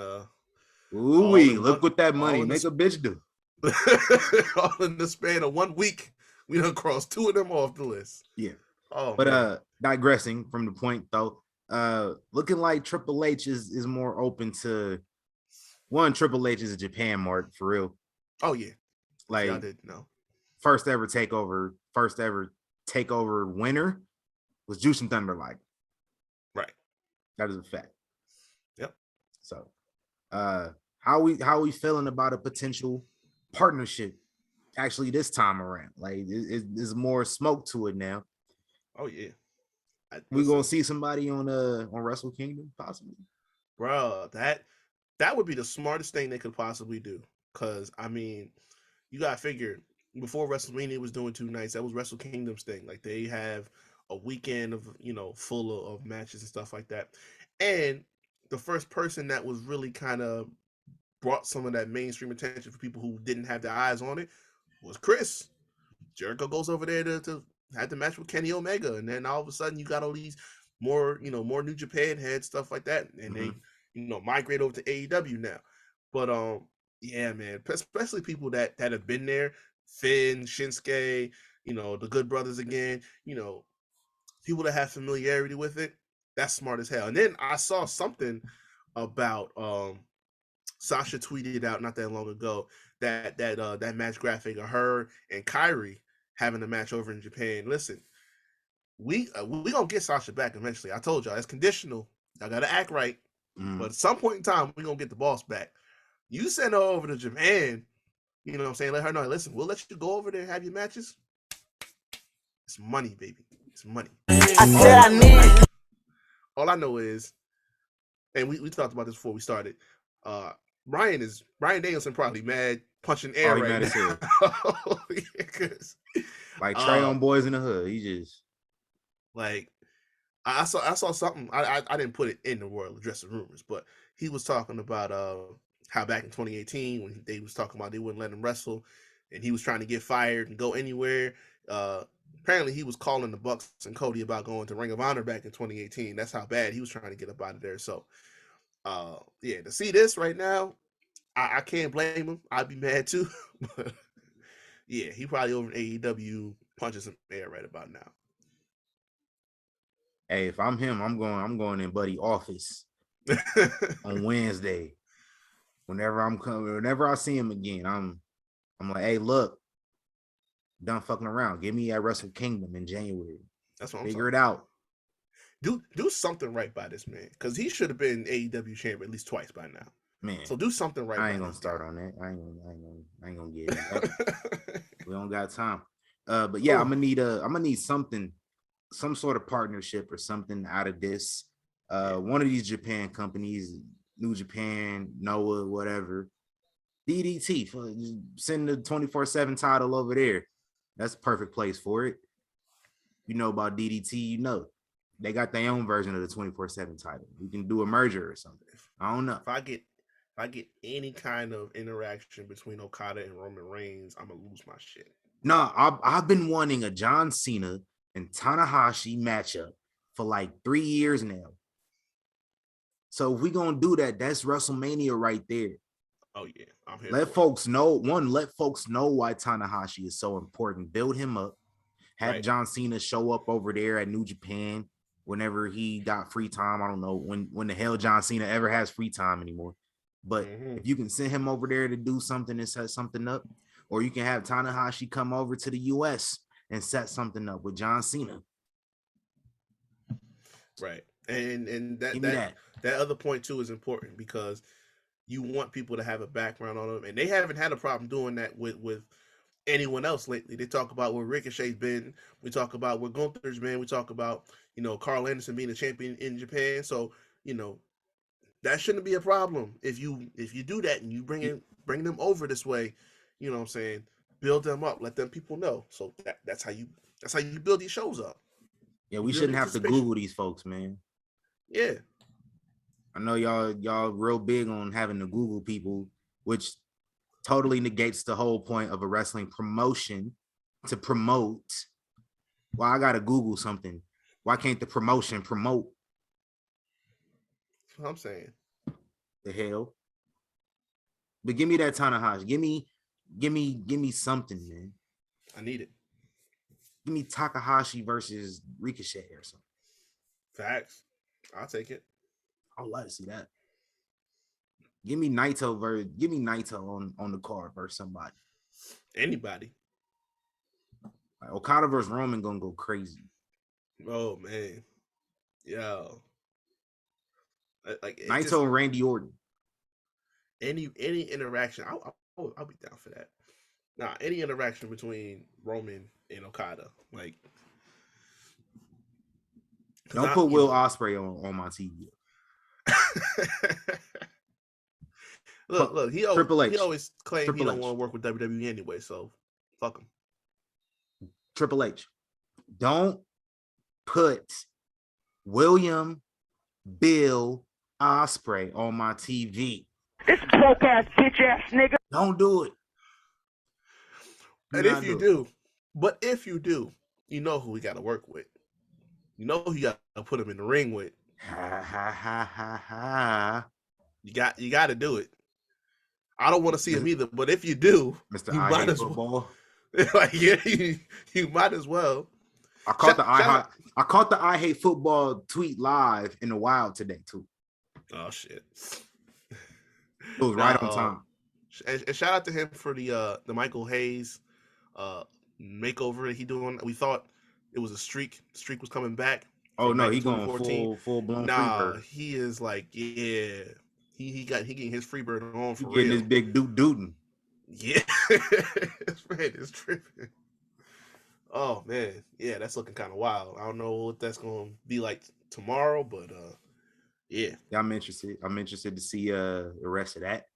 look what that money make a bitch do.
All in the span of 1 week, we done crossed 2 of them off the list.
Yeah. Digressing from the point though, looking like Triple H is more open to Triple H is a Japan mark for real.
Oh yeah.
Like,
I didn't know.
First ever takeover winner was Jushin Thunder Liger.
Right.
That is a fact.
Yep.
So how we feeling about a potential partnership actually this time around? Like, there's more smoke to it now.
Oh yeah.
We gonna see somebody on Wrestle Kingdom possibly,
bro. That would be the smartest thing they could possibly do. Cause you gotta figure before WrestleMania was doing 2 nights, that was Wrestle Kingdom's thing. Like, they have a weekend of full of matches and stuff like that. And the first person that was really kind of brought some of that mainstream attention for people who didn't have their eyes on it was Chris. Jericho goes over there to have the match with Kenny Omega, and then all of a sudden you got all these more New Japan heads, stuff like that, and they migrate over to AEW now. But yeah, man, especially people that have been there, Finn, Shinsuke, the Good Brothers again, people that have familiarity with it. That's smart as hell. And then I saw something about Sasha tweeted out not that long ago that match graphic of her and Kairi having a match over in Japan. Listen, we gonna get Sasha back eventually. I told y'all it's conditional. I gotta act right, but at some point in time we gonna get the boss back. You send her over to Japan, you know what I'm saying? Let her know. Listen, we'll let you go over there and have your matches. It's money, baby. It's money. All I know is, and we talked about this before we started. Brian Danielson probably mad punching air right now.
Like Trey on Boys in the Hood. He just
like I saw something. I didn't put it in the World of Dressing Rumors, but he was talking about how back in 2018 when they was talking about they wouldn't let him wrestle, and he was trying to get fired and go anywhere. Apparently he was calling the Bucks and Cody about going to Ring of Honor back in 2018. That's how bad he was trying to get up out of there. So yeah, to see this right now, I can't blame him. I'd be mad too. But yeah, he probably over in AEW punching some air right about now.
Hey, if I'm him, I'm going in Buddy office on Wednesday. Whenever I see him again, I'm like, hey, look, done fucking around. Give me at Wrestle Kingdom in January.
That's what I'm
figure it out.
Do something right by this man, because he should have been AEW champion at least twice by now.
Man,
so do something right.
I ain't gonna start on that. I ain't gonna get it. We don't got time. But yeah, I'm gonna need something, some sort of partnership or something out of this. One of these Japan companies, New Japan, Noah, whatever. DDT, send the 24/7 title over there. That's a perfect place for it. You know about DDT, they got their own version of the 24/7 title. We can do a merger or something. I don't know.
If I get any kind of interaction between Okada and Roman Reigns, I'm gonna lose my shit.
No, I've been wanting a John Cena and Tanahashi matchup for like 3 years now. So if we gonna do that, that's WrestleMania right there.
Oh yeah, I'm here.
Let folks know. Let folks know why Tanahashi is so important. Build him up. Have John Cena show up over there at New Japan whenever he got free time. I don't know when the hell John Cena ever has free time anymore. But if you can send him over there to do something and set something up, or you can have Tanahashi come over to the US and set something up with John Cena.
Right. And that other point too is important because you want people to have a background on them, and they haven't had a problem doing that with anyone else lately. They talk about where Ricochet's been. We talk about where Gunther's been. We talk about, Carl Anderson being a champion in Japan. So, that shouldn't be a problem if you do that and you bring them over this way. You know what I'm saying? Build them up. Let them people know. So that's how you build these shows up.
Yeah, we shouldn't have to Google these folks, man.
Yeah.
I know y'all real big on having to Google people, which totally negates the whole point of a wrestling promotion to promote. Well, I gotta Google something. Why can't the promotion promote?
That's what I'm saying.
The hell. But give me that Tanahashi. Give me something, man.
I need it.
Give me Takahashi versus Ricochet or something.
Facts. I'll take it.
I'd like to see that. Give me Naito on the card versus somebody.
Anybody.
Like Okada versus Roman gonna go crazy.
Oh man. Yo. Like
Naito and Randy Orton.
Any interaction, I'll be down for that. Nah, any interaction between Roman and Okada, like
don't put Will Ospreay on my TV.
Look, he always claimed he don't want to work with WWE anyway, so fuck him.
Triple H, don't put William Bill Ospreay on my TV.
This broke ass bitch ass nigga.
Don't do it.
And if you do, you know who we got to work with. You know who you got to put him in the ring with.
Ha ha ha ha ha.
You got to do it. I don't want to see him either, but if you do,
Mr.
You
I
might
hate
as
football.
Well. Like, yeah, you might as well.
I caught the I hate football tweet live in the wild today too.
Oh shit!
It was right on time.
And shout out to him for the Michael Hayes makeover that he doing. We thought it was a streak. The streak was coming back.
Oh no, he going full blown.
Nah, he is like, yeah. He getting his free bird on for
getting
real.
His big dootin'.
Yeah, it's tripping. Oh man, yeah, that's looking kind of wild. I don't know what that's gonna be like tomorrow, but yeah, I'm interested.
I'm interested to see the rest of that.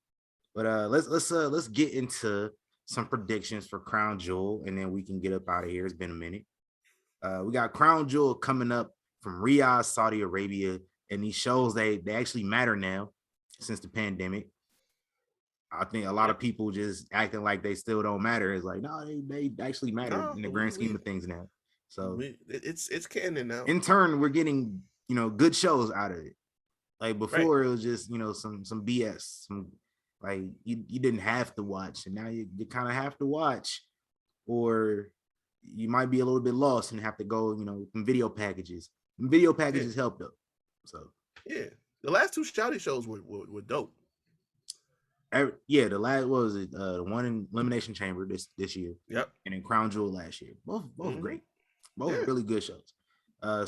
But let's get into some predictions for Crown Jewel, and then we can get up out of here. It's been a minute. We got Crown Jewel coming up from Riyadh, Saudi Arabia, and these shows they actually matter now since the pandemic. I think a lot of people just acting like they still don't matter. It's like, no, they actually matter in the grand scheme of things now. So
it's canon now.
In turn, we're getting good shows out of it. Like before, It was just some BS. Some like you didn't have to watch, and now you kind of have to watch, or you might be a little bit lost and have to go some video packages. And video packages help though. So
yeah, the last two Shouty shows were dope.
The last the one in Elimination Chamber this year.
Yep.
And then Crown Jewel last year. Both great. Both really good shows.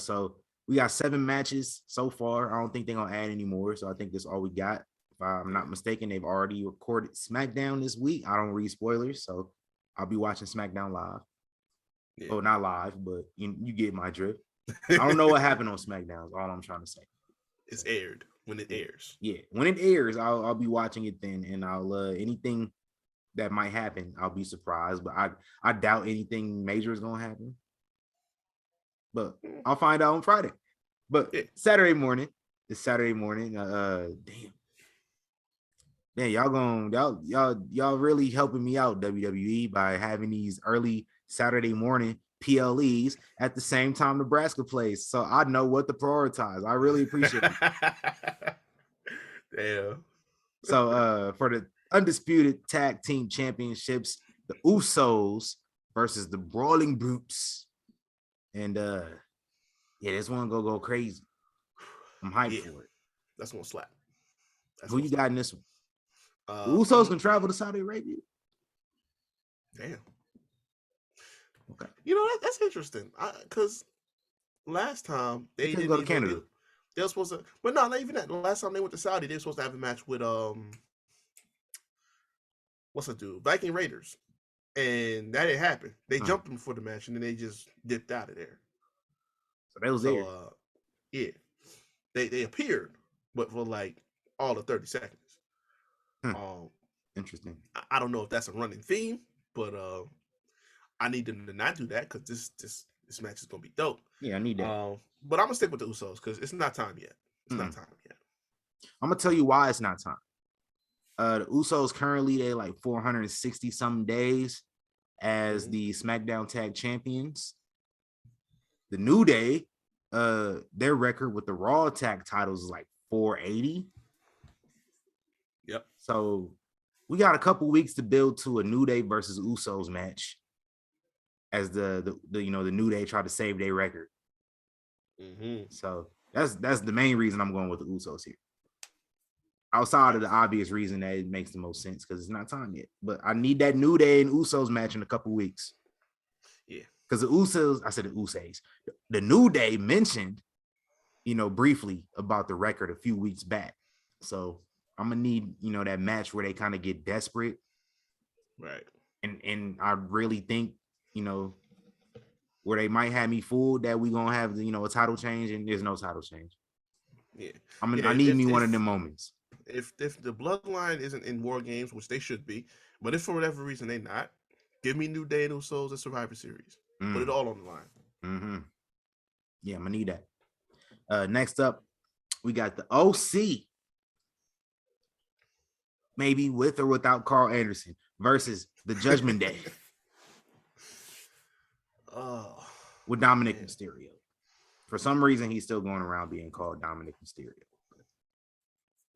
So we got 7 matches so far. I don't think they're gonna add any more. So I think that's all we got. If I'm not mistaken, they've already recorded SmackDown this week. I don't read spoilers, so I'll be watching SmackDown live. Yeah. Oh, not live, but you get my drift. I don't know what happened on SmackDown. Is all I'm trying to say.
It's aired. When it airs.
Yeah, when it airs, I'll be watching it then, and I'll anything that might happen, I'll be surprised. But I doubt anything major is gonna happen. But I'll find out on Friday. But Saturday morning, it's Saturday morning. Damn, y'all really helping me out, WWE, by having these early Saturday morning PLEs at the same time Nebraska plays, so I know what to prioritize. I really appreciate it.
Damn.
So for undisputed tag team championships, the Usos versus the Brawling Brutes. And this one gonna go crazy. I'm hyped for it.
That's gonna slap.
Who you got in this one? The
Uh,
Usos can travel to Saudi Arabia.
Damn.
Okay.
You know, that's interesting. Because last time they didn't
go to Canada.
They were supposed to, but no, not even that. The last time they went to Saudi, they were supposed to have a match with what's the dude? Viking Raiders, and that didn't happen. They jumped them for the match, and then they just dipped out of there.
So that was there.
Yeah, they appeared, but for like all of 30 seconds.
Interesting.
I don't know if that's a running theme, but I need them to not do that because this match is gonna be dope.
Yeah, I need that.
But I'm gonna stick with the Usos because it's not time yet. It's not time yet.
I'm gonna tell you why it's not time. The Usos currently they like 460 some days as the SmackDown Tag Champions. The New Day, their record with the Raw Tag titles is like 480.
Yep.
So we got a couple weeks to build to a New Day versus Usos match as the New Day try to save their record. So that's the main reason I'm going with the Usos here. Outside of the obvious reason that it makes the most sense because it's not time yet. But I need that New Day and Usos match in a couple weeks.
Yeah.
Because the Usos, I said the Usos, the New Day mentioned, briefly about the record a few weeks back. So I'm gonna need, that match where they kind of get desperate.
Right. And
I really think, where they might have me fooled that we gonna have a title change, and there's no title change.
Yeah.
I need me one of them moments.
If the bloodline isn't in War Games, which they should be, but if for whatever reason they're not, give me New Day and Usos at Survivor Series. Put it all on the line.
Yeah, I'm gonna need that. Next up, we got the OC. Maybe with or without Carl Anderson versus the Judgment Day. With Dominic Mysterio. For some reason, he's still going around being called Dominic Mysterio.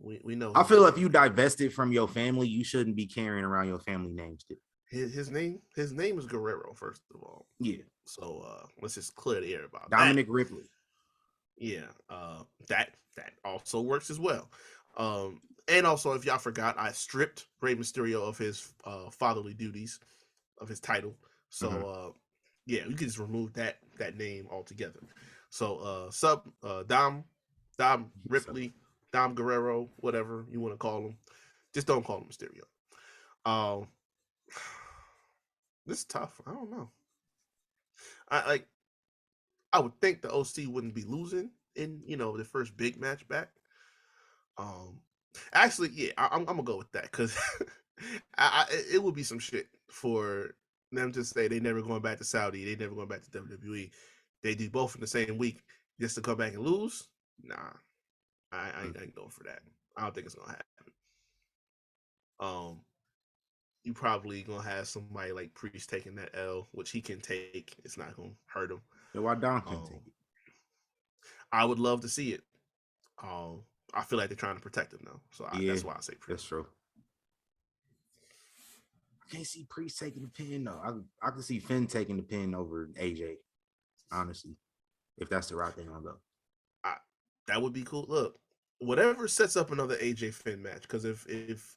We know.
I feel if you divested from your family, you shouldn't be carrying around your family names too.
His name is Guerrero, first of all.
Yeah.
So let's just clear the air about
Dominic
that.
Ripley.
Yeah. That also works as well. And also, if y'all forgot, I stripped Rey Mysterio of his fatherly duties, of his title. So we could just remove that name altogether. So Dom Ripley, Dom Guerrero, whatever you want to call him, just don't call him Mysterio. This is tough. I don't know. I would think the OC wouldn't be losing in the first big match back. Actually, yeah, I'm gonna go with that because it would be some shit for them to say they never going back to Saudi, they never going back to WWE. They do both in the same week just to come back and lose. Nah, I ain't going for that. I don't think it's gonna happen. You probably gonna have somebody like Priest taking that L, which he can take. It's not gonna hurt him.
Yeah, why Don can take it?
I would love to see it. I feel like they're trying to protect him though, so that's why I say Priest.
That's true. I can't see Priest taking the pin though. I can see Finn taking the pin over AJ. Honestly, if that's the right thing, I'll go.
That would be cool. Look, whatever sets up another AJ Finn match, because if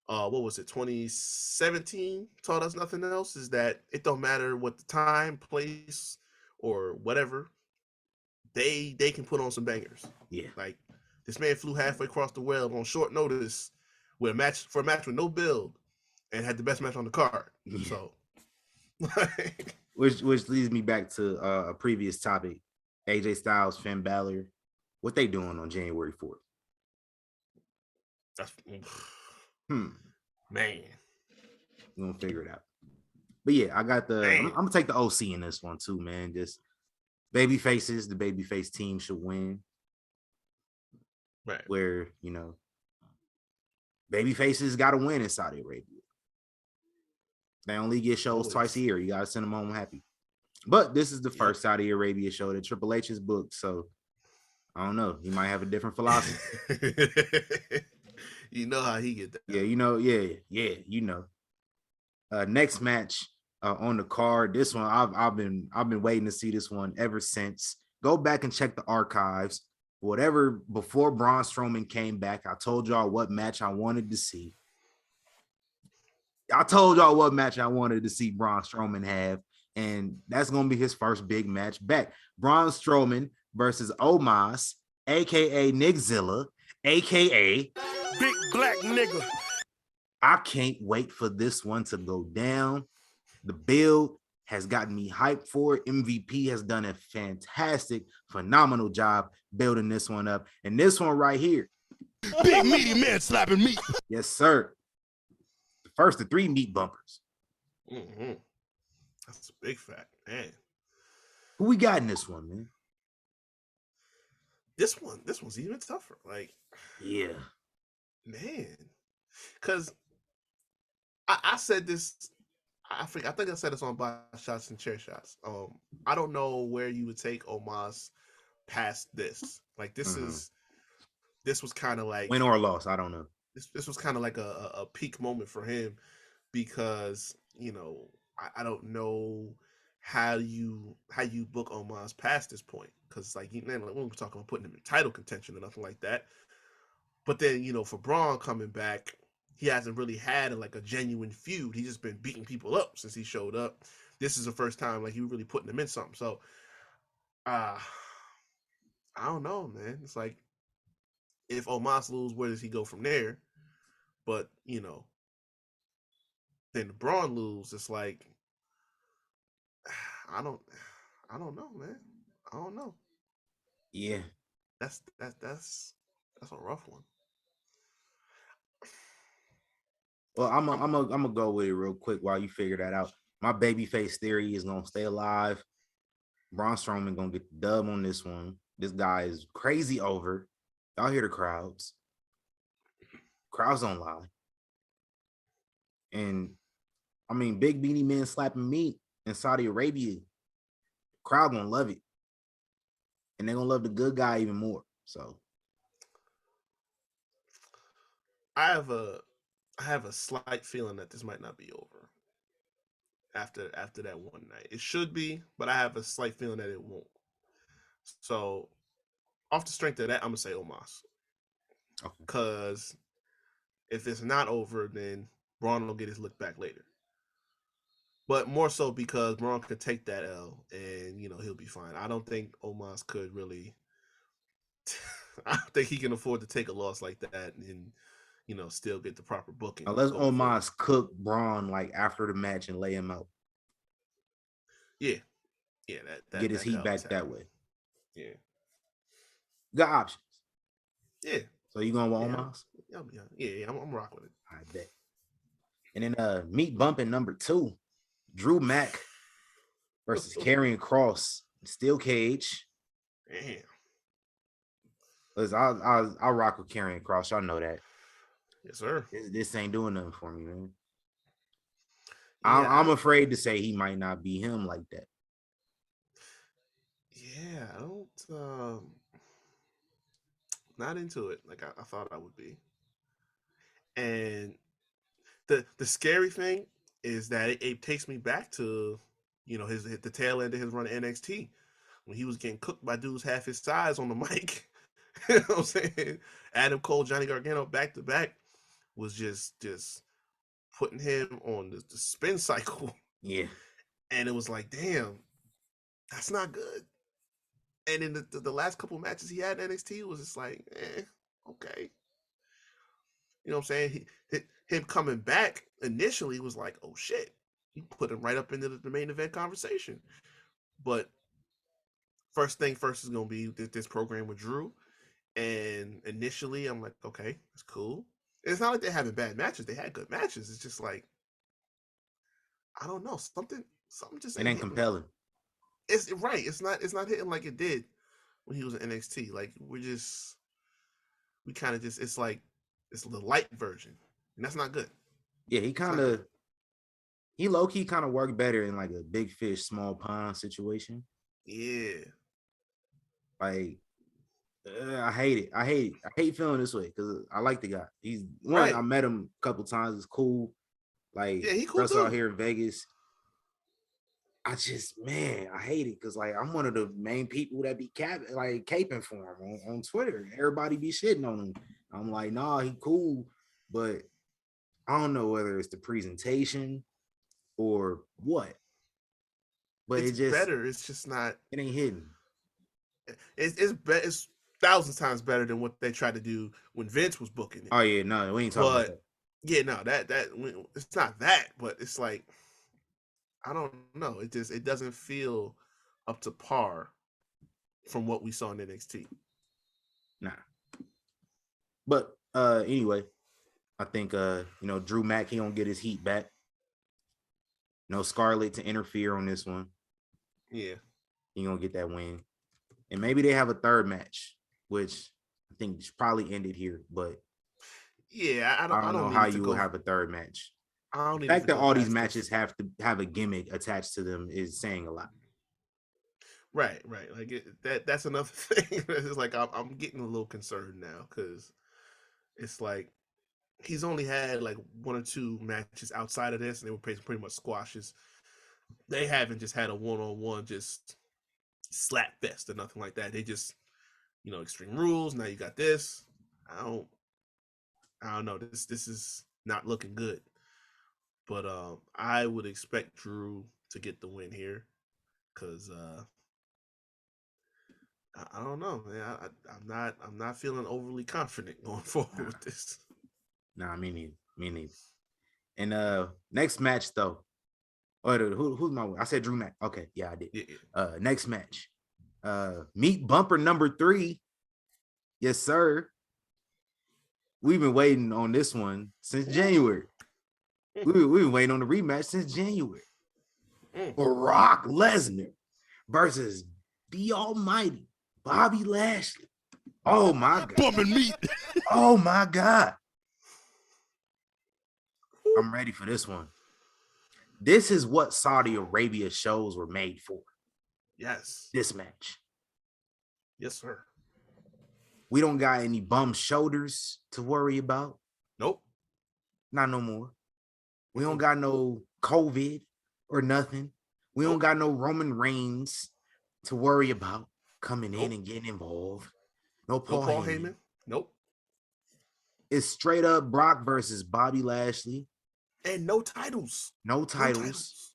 what was it, 2017 taught us nothing else, is that it don't matter what the time, place, or whatever, they can put on some bangers.
Yeah.
Like this man flew halfway across the world on short notice with a match with no build and had the best match on the card. Yeah. So
which leads me back to a previous topic. AJ Styles, Finn Balor, what they doing on January 4th?
That's
man.
We're
gonna figure it out. But yeah, I got I'm gonna take the OC in this one too, man. Just baby faces, the babyface team should win.
Right.
Where, baby faces gotta win in Saudi Arabia. They only get shows twice a year. You gotta send them home happy. But this is the first Saudi Arabia show that Triple H has booked, so I don't know. He might have a different philosophy.
You know how he get that.
Yeah, you know. Next match on the card. This one I've been waiting to see this one ever since. Go back and check the archives. Whatever before Braun Strowman came back, I told y'all what match I wanted to see. I told y'all what match I wanted to see Braun Strowman have, and that's gonna be his first big match back. Braun Strowman versus Omos, aka Nickzilla, aka
Big black nigga.
I can't wait for this one to go down. The build has gotten me hyped for it. MVP has done a fantastic, phenomenal job building this one up. And this one right here.
Big meaty man slapping meat.
Yes, sir. The first of 3 meat bumpers.
Mm-hmm. That's a big fact, man.
Who we got in this one, man?
This one's even tougher. Like,
yeah,
man, because I said this. I think I said this on Box Shots and Chair Shots. I don't know where you would take Omos past this. Like, this was kind of like
win or loss. I don't know.
This was kind of like a peak moment for him because I don't know how you book Omos past this point because like we weren't talking about putting him in title contention or nothing like that. But then for Braun coming back, he hasn't really had like a genuine feud. He's just been beating people up since he showed up. This is the first time like he really putting them in something. So I don't know, man. It's like if Omos lose, where does he go from there? But then Braun lose, it's like I don't know, man. I don't know.
Yeah.
That's a rough one.
Well, I'm gonna go with it real quick while you figure that out. My babyface theory is gonna stay alive. Braun Strowman gonna get the dub on this one. This guy is crazy over. Y'all hear the crowds. Crowds don't lie. And I mean, big beanie man slapping meat in Saudi Arabia. Crowd gonna love it. And they're gonna love the good guy even more. So
I have a slight feeling that this might not be over after that one night. It should be, but I have a slight feeling that it won't. So off the strength of that, I'm gonna say Omos. Because if it's not over, then Braun will get his look back later. But more so because Braun could take that L and he'll be fine. I don't think Omos could really. I don't think he can afford to take a loss like that and still get the proper booking.
Unless Omos cook Braun like after the match and lay him out.
Yeah, that
get his heat back that way.
Yeah,
got options.
Yeah.
So you going with Omos?
Yeah, I'm rock with it.
I bet. And then meat bumping number 2, Drew Mack versus Karrion Kross, steel cage.
Damn.
Listen, I'll rock with Karrion Kross. Y'all know that.
Yes, sir.
This ain't doing nothing for me, man. Yeah, I'm afraid to say he might not be him like that.
Yeah, I don't. Not into it like I thought I would be. And the scary thing is that it takes me back to the tail end of his run at NXT when he was getting cooked by dudes half his size on the mic. You know what I'm saying? Adam Cole, Johnny Gargano back to back was just putting him on the spin cycle.
Yeah. And
it was like, damn, that's not good. And in the last couple matches he had in NXT was just like, okay. You know what I'm saying? Him coming back initially was like, oh shit. You put him right up into the main event conversation. But first thing first is going to be this program with Drew. And initially I'm like, okay, that's cool. And it's not like they're having bad matches. They had good matches. It's just like, I don't know. Something just
it ain't compelling.
It's right. It's not hitting like it did when he was in NXT. Like we kind of just, it's like, it's the light version. And that's not good.
Yeah, he low-key kind of worked better in like a big fish, small pond situation.
Yeah.
Like I hate it. I hate feeling this way because I like the guy. He's one.
Right.
I met him a couple times. It's cool. Like,
Yeah, he cool
wrestle out
too.
here in Vegas. I just, man, I hate it because like I'm one of the main people that be caping for him on Twitter. Everybody be shitting on him. I'm like, nah, he cool, but I don't know whether it's the presentation or what. But
It's
it just
better. It's just not.
it ain't hidden.
It's thousands times better than what they tried to do when Vince was booking it.
Oh yeah, no, we ain't talking about that.
Yeah, no, that it's not that, but it's like I don't know. It doesn't feel up to par from what we saw in NXT.
Nah. But anyway, I think Drew Mack, he don't get his heat back. No Scarlett to interfere on this one.
Yeah.
He gonna get that win. And maybe they have a third match, which I think probably ended here, but
yeah, I don't
know how you will have a third match.
I don't
The fact that all these matches have to have a gimmick attached to them is saying a lot.
Right. Like that's another thing. It's like I'm getting a little concerned now because it's like he's only had like one or two matches outside of this, and they were pretty much squashes. They haven't just had a one-on-one just slap fest or nothing like that. They just, Extreme Rules. Now you got this. I don't know. This is not looking good. But I would expect Drew to get the win here because I don't know, man. I'm not feeling overly confident going forward with this.
Nah, me neither. And next match though. Who's my win? I said Drew Mack. Okay, yeah, I did.
Yeah.
Next match. Meat bumper number 3. Yes, sir. We've been waiting on this one since January. We've been waiting on the rematch since January. Brock Lesnar versus the almighty Bobby Lashley. Oh my God.
Bumping meat.
Oh my God. I'm ready for this one. This is what Saudi Arabia shows were made for.
Yes.
This match.
Yes, sir.
We don't got any bum shoulders to worry about.
Nope.
Not no more. We don't got no COVID or nothing. We don't got no Roman Reigns to worry about coming in and getting involved. No Paul Heyman.
Nope.
It's straight up Brock versus Bobby Lashley.
And no titles.
No titles.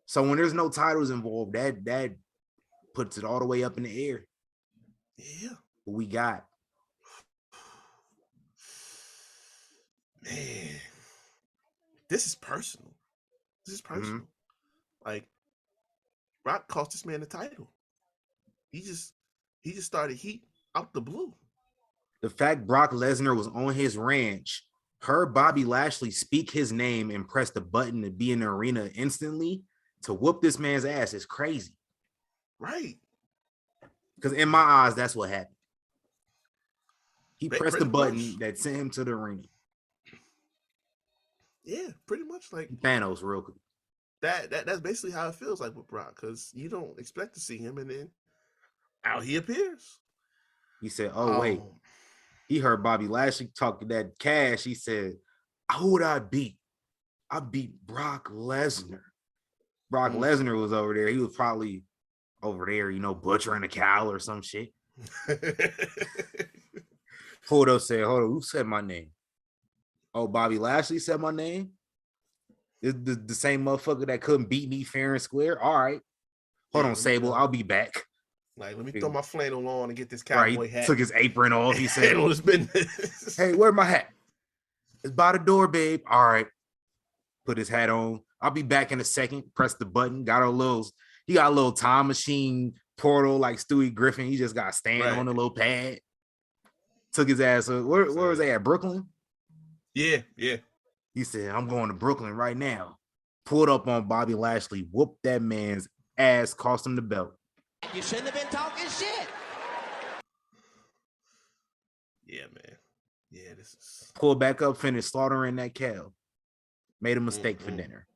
So when there's no titles involved, that puts it all the way up in the air.
Yeah.
What we got?
Man. This is personal. Mm-hmm. Like, Brock cost this man the title. He just started heat out the blue.
The fact Brock Lesnar was on his ranch, heard Bobby Lashley speak his name and press the button to be in the arena instantly to whoop this man's ass is crazy.
Right.
Because in my eyes, that's what happened. He pressed the button that sent him to the arena.
Yeah, pretty much like
Thanos, real quick.
That's basically how it feels like with Brock, because you don't expect to see him, and then out he appears.
He said, "Oh wait." He heard Bobby Lashley talk to that cash. He said, "Who would I beat? I beat Brock Lesnar." Brock Lesnar was over there. He was probably over there, butchering a cow or some shit. Pulled up, said, "Hold on, who said my name?" Oh, Bobby Lashley said my name. The same motherfucker that couldn't beat me fair and square. All right. Hold on, Sable. I'll be back.
Like, let me throw my flannel on and get this cowboy hat.
Took his apron off. He said,
"On his business."
"Hey, where's my hat?" "It's by the door, babe." All right. Put his hat on. I'll be back in a second. Press the button. He got a little time machine portal like Stewie Griffin. He just got to stand on the little pad. Took his ass. Where was they at? Brooklyn?
Yeah.
He said, "I'm going to Brooklyn right now." Pulled up on Bobby Lashley, whooped that man's ass, cost him the belt.
You shouldn't have been talking shit.
Yeah, man. Yeah, this is...
Pulled back up, finished slaughtering that cow. Made a mistake for dinner.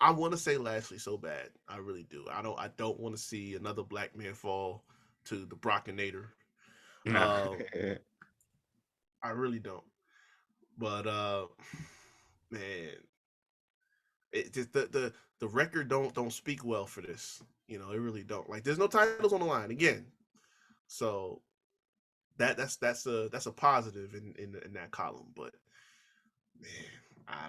I want to say Lashley so bad. I really do. I don't want to see another black man fall to the Brockinator.
Nah.
I really don't. But man, it just the record don't speak well for this. It really don't. Like, there's no titles on the line again. So that's a positive in that column. But man, I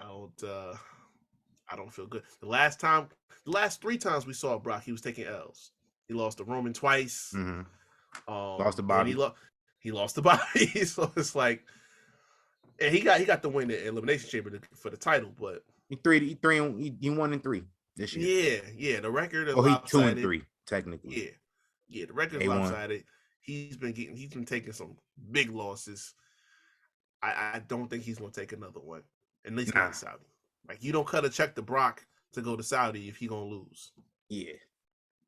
don't feel good. The last 3 times we saw Brock, he was taking L's. He lost to Roman twice.
Mm-hmm. Lost to Bobby.
And he lost to Bobby. So it's like, and he got the win at Elimination Chamber for the title, but
He 1 and 3 this
year. Yeah. The record is
he
lopsided.
2 and 3 technically.
Yeah. The record is lopsided. He's been taking some big losses. I don't think he's gonna take another one. At least not Saudi. Like, you don't cut a check to Brock to go to Saudi if he gonna lose.
Yeah.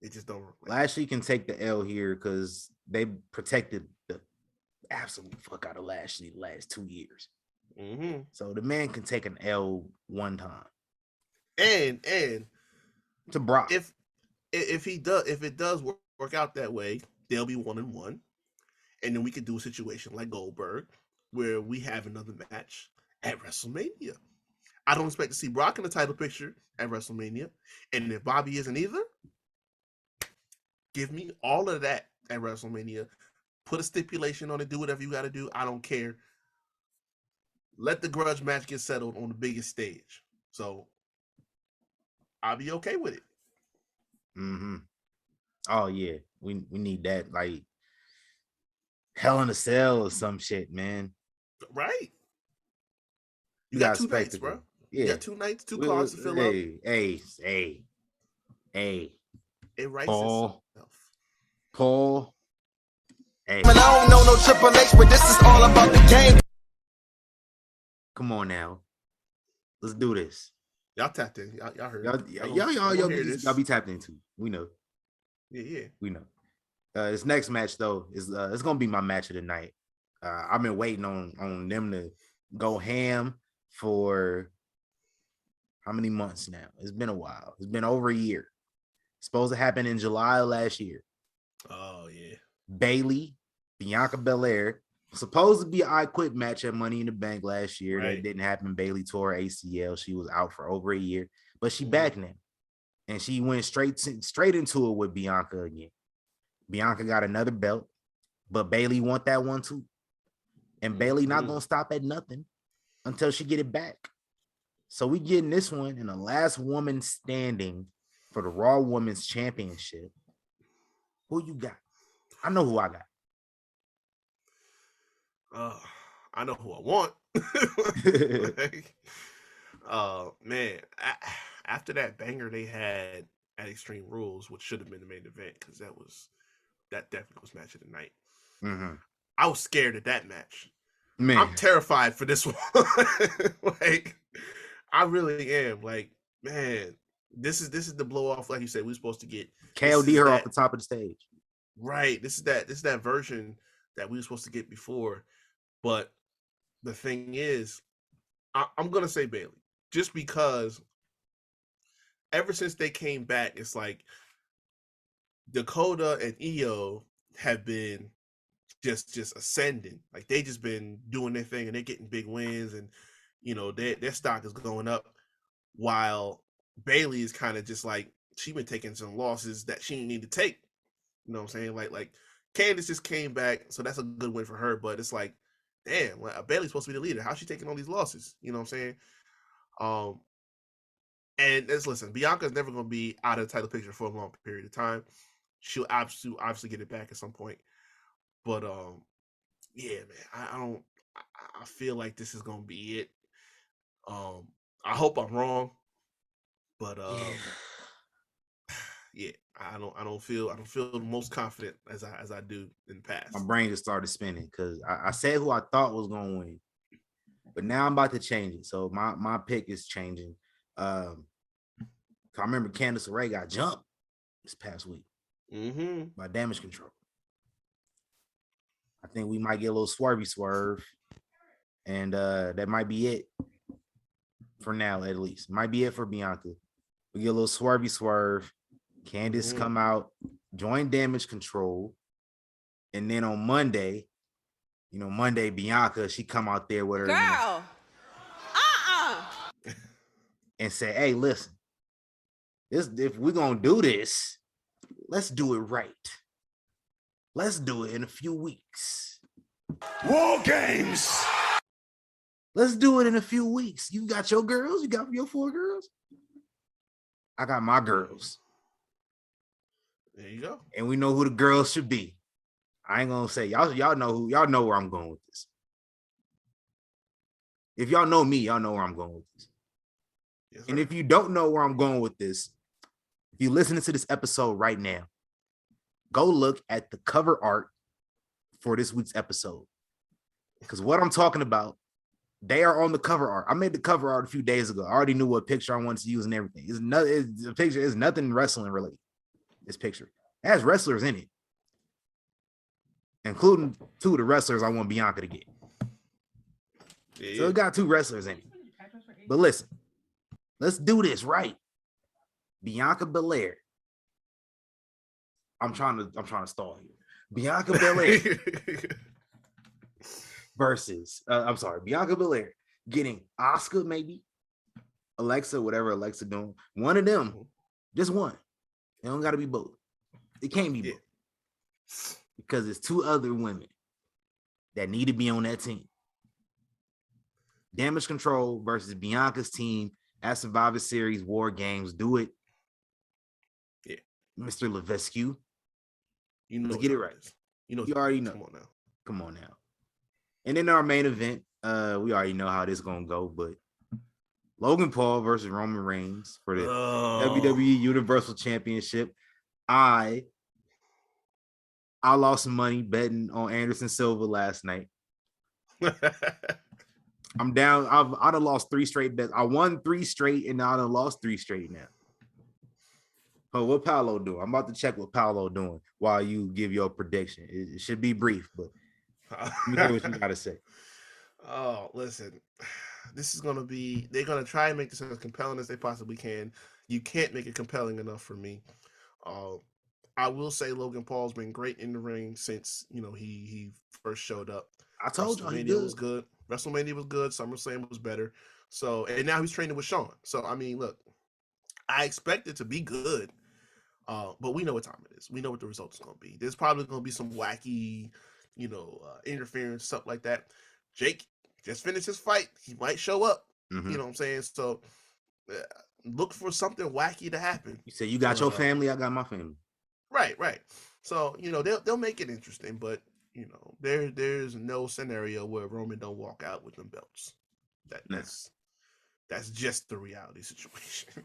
It just don't.
Lashley can take the L here because they protected the absolute fuck out of Lashley the last 2 years.
Mm-hmm.
So the man can take an L one time.
And
to Brock,
if it does work out that way, they'll be 1-1, and then we could do a situation like Goldberg where we have another match at WrestleMania. I don't expect to see Brock in the title picture at WrestleMania, and if Bobby isn't either, give me all of that at WrestleMania. Put a stipulation on it. Do whatever you got to do. I don't care. Let the grudge match get settled on the biggest stage. So I'll be okay with it.
Mm-hmm. Oh yeah, we need that, like Hell in a Cell or some shit, man.
Right. You
got
2 nights, bro.
Yeah.
You got 2 nights, 2 cards to fill up.
Hey.
It writes
Paul.
itself.
Paul. Hey.
I don't know no Triple H, but this is all about the game.
Come on now. Let's do this.
Y'all tapped in. Y'all heard.
Y'all be tapped into. We know.
Yeah.
We know. This next match though is it's gonna be my match of the night. I've been waiting on them to go ham for how many months now? It's been a while. It's been over a year. It's supposed to happen in July of last year.
Oh yeah.
Bayley, Bianca Belair. Supposed to be an I Quit match at Money in the Bank last year.
Right.
That didn't happen. Bayley tore her ACL. She was out for over a year, but she back now, and she went straight into it with Bianca again. Bianca got another belt, but Bayley want that one too, and Bayley not gonna stop at nothing until she get it back. So we getting this one, and the last woman standing for the Raw Women's Championship. Who you got? I know who I got.
I know who I want. Man, after that banger they had at Extreme Rules, which should have been the main event, because that definitely was match of the night.
Mm-hmm.
I was scared of that match.
Man,
I'm terrified for this one. Like, I really am. Like, man, this is the blow off. Like you said, we were supposed to get
KOD her off the top of the stage.
Right. This is that version that we were supposed to get before. But the thing is, I'm gonna say Bayley, just because ever since they came back, it's like Dakota and Io have been just ascending. Like, they just been doing their thing, and they're getting big wins, and their stock is going up, while Bayley is kind of just like, she been taking some losses that she didn't need to take. You know what I'm saying? Like Candice just came back, so that's a good win for her. But it's like, damn, Bayley's supposed to be the leader. How's she taking all these losses? You know what I'm saying? And listen, Bianca's never going to be out of the title picture for a long period of time. She'll obviously get it back at some point. But yeah, man, I feel like this is going to be it. I hope I'm wrong, but yeah, I don't feel the most confident as I do in the past.
My brain just started spinning because I said who I thought was going to win, but now I'm about to change it. So my pick is changing. I remember Candice LeRae got jumped this past week by Damage Control. I think we might get a little swerve, and that might be it for now, at least. Might be it for Bianca. We get a little swervy swerve. Candace come out, join Damage Control. And then on Monday, Monday, Bianca, she come out there with her
Girl.
and say, hey, listen, if we're gonna do this, let's do it right. Let's do it in a few weeks.
War games.
Let's do it in a few weeks. You got your girls, you got your 4 girls. I got my girls.
There you go.
And we know who the girls should be. I ain't gonna say y'all know where I'm going with this. If y'all know me, y'all know where I'm going with this.
Yes,
and if you don't know where I'm going with this, if you're listening to this episode right now, go look at the cover art for this week's episode. Because what I'm talking about, they are on the cover art. I made the cover art a few days ago. I already knew what picture I wanted to use and everything. The picture is nothing wrestling related. This picture it has wrestlers in it, including 2 of the wrestlers I want Bianca to get.
Yeah.
So it got 2 wrestlers in it. But listen, let's do this right. Bianca Belair. I'm trying to stall here. Bianca Belair versus Bianca Belair getting Asuka, maybe Alexa, whatever Alexa doing. One of them, just one. It don't got to be both. It can't be both because it's 2 other women that need to be on that team. Damage Control versus Bianca's team at Survivor Series War Games. Do it.
Yeah.
Mr. Levesque.
Let's
get it right. You already know. Come on now. And then our main event, we already know how this is going to go, but Logan Paul versus Roman Reigns for the WWE Universal Championship. I lost some money betting on Anderson Silva last night. I'm down. I'd have lost 3 straight bets. I won 3 straight, and I'd have lost 3 straight now. Oh, what Paolo doing? I'm about to check what Paolo doing while you give your prediction. It should be brief, but let me hear what you got to say.
Oh, listen. This is going to be... They're going to try and make this as compelling as they possibly can. You can't make it compelling enough for me. I will say Logan Paul's been great in the ring since, he first showed up.
I told you
WrestleMania was good. WrestleMania was good. SummerSlam was better. So, and now he's training with Sean. So, I mean, look, I expect it to be good. But we know what time it is. We know what the result is going to be. There's probably going to be some wacky, interference, stuff like that. Jake just finished his fight. He might show up.
Mm-hmm.
You know what I'm saying? So look for something wacky to happen.
You say you got your family, I got my family.
Right. So, they'll make it interesting, but there's no scenario where Roman don't walk out with them belts. That's just the reality situation.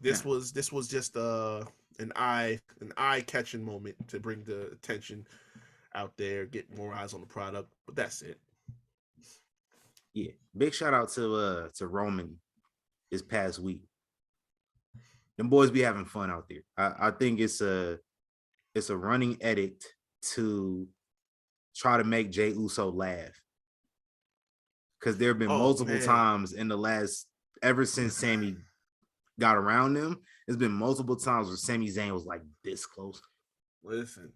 This was just an eye catching moment to bring the attention out there, get more eyes on the product, but that's it.
Yeah, big shout out to Roman this past week. Them boys be having fun out there. I think it's a running edit to try to make Jey Uso laugh, because there have been multiple times in the last, ever since Sami got around them, there's been multiple times where Sami Zayn was like this close.
Listen,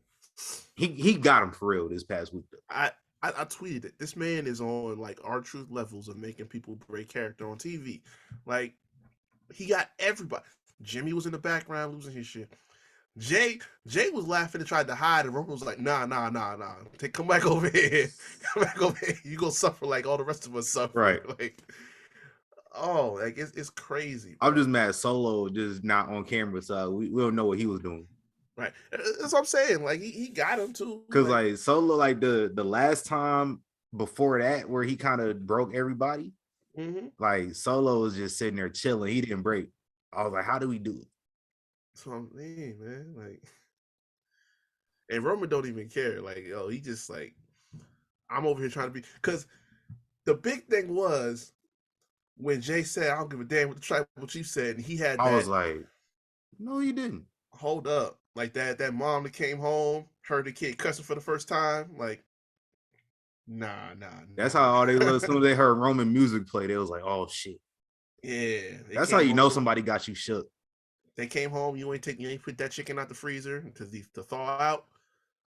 he got him for real this past week though.
I tweeted it. This man is on like R-Truth levels of making people break character on TV. Like, he got everybody. Jimmy was in the background losing his shit. Jay was laughing and tried to hide, and Roman was like, nah. Come back over here. Come back over here. You gonna suffer like all the rest of us suffer.
Right.
Like, it's crazy.
Bro. I'm just mad Solo just not on camera, so we don't know what he was doing.
Right. That's what I'm saying. Like, he got him too.
Because like Solo, like the last time before that where he kind of broke everybody, like Solo was just sitting there chilling. He didn't break. I was like, how do we do it?
That's what I'm saying, man. Like, and Roman don't even care. Like, he just like, I'm over here trying to be, because the big thing was when Jay said, I don't give a damn what the tribal chief said, and he had
I was like, no, you didn't.
Hold up. Like that mom that came home, heard the kid cussing for the first time. Like, nah.
That's how all they looked. As soon as they heard Roman music play, they was like, oh shit.
Yeah,
That's how you know somebody got you shook.
They came home. You ain't put that chicken out the freezer to thaw out.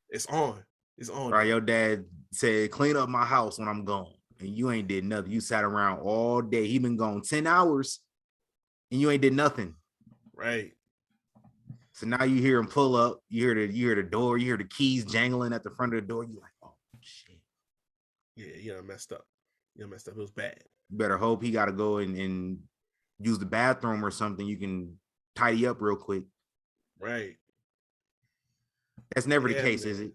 It's on. It's on.
Right, your dad said, "Clean up my house when I'm gone," and you ain't did nothing. You sat around all day. He been gone 10 hours, and you ain't did nothing.
Right.
So now you hear him pull up. You hear the door. You hear the keys jangling at the front of the door. You like, oh shit.
Yeah, you done messed up. You done messed up. It was bad.
You better hope he got to go and use the bathroom or something. You can tidy up real quick.
Right.
That's never the case, man. Is it?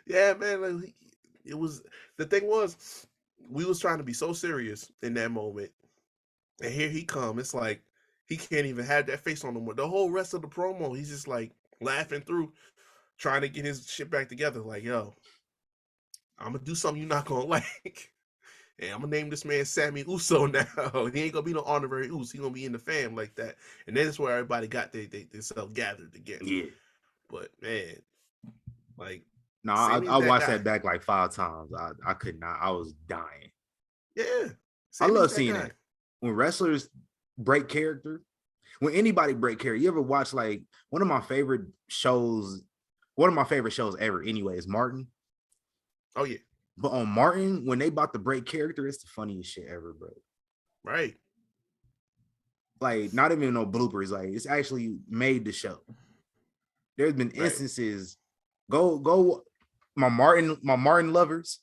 Yeah, man. Like, it was, the thing was, we was trying to be so serious in that moment, and here he come. It's like he can't even have that face on no more. The whole rest of the promo, he's just like laughing through, trying to get his shit back together. Like, yo, I'm gonna do something you're not gonna like. And I'm gonna name this man Sammy Uso now. He ain't gonna be no honorary Uso. He gonna be in the fam like that. And that's where everybody got themselves gathered together. Yeah. But man, like,
no, I watched that back like 5 times. I could not. I was dying.
Yeah,
I love seeing that when wrestlers break character. When anybody break character, you ever watch like one of my favorite shows ever? Anyway, is Martin.
Oh yeah.
But on Martin, when they about to break character, it's the funniest shit ever, bro.
Right.
Like, not even no bloopers. Like, it's actually made the show. There's been instances. Go, my Martin lovers,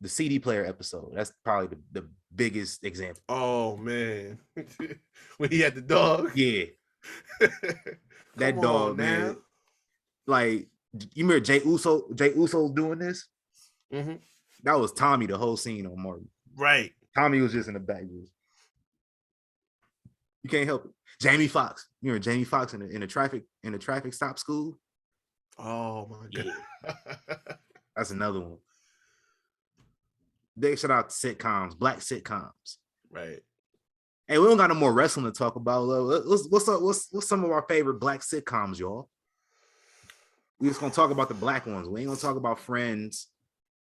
the CD player episode. That's probably the biggest example.
Oh man, when he had the dog.
Yeah, that dog, man. Like, you remember Jey Uso doing this?
Mm-hmm.
That was Tommy the whole scene on Martin.
Right.
Tommy was just in the back. You can't help it. Jamie Foxx. You remember Jamie Foxx in the traffic stop school?
Oh my god.
That's another one. Big shout out to sitcoms, black sitcoms.
Right.
Hey, we don't got no more wrestling to talk about. What's some of our favorite black sitcoms, y'all? We just gonna talk about the black ones. We ain't gonna talk about Friends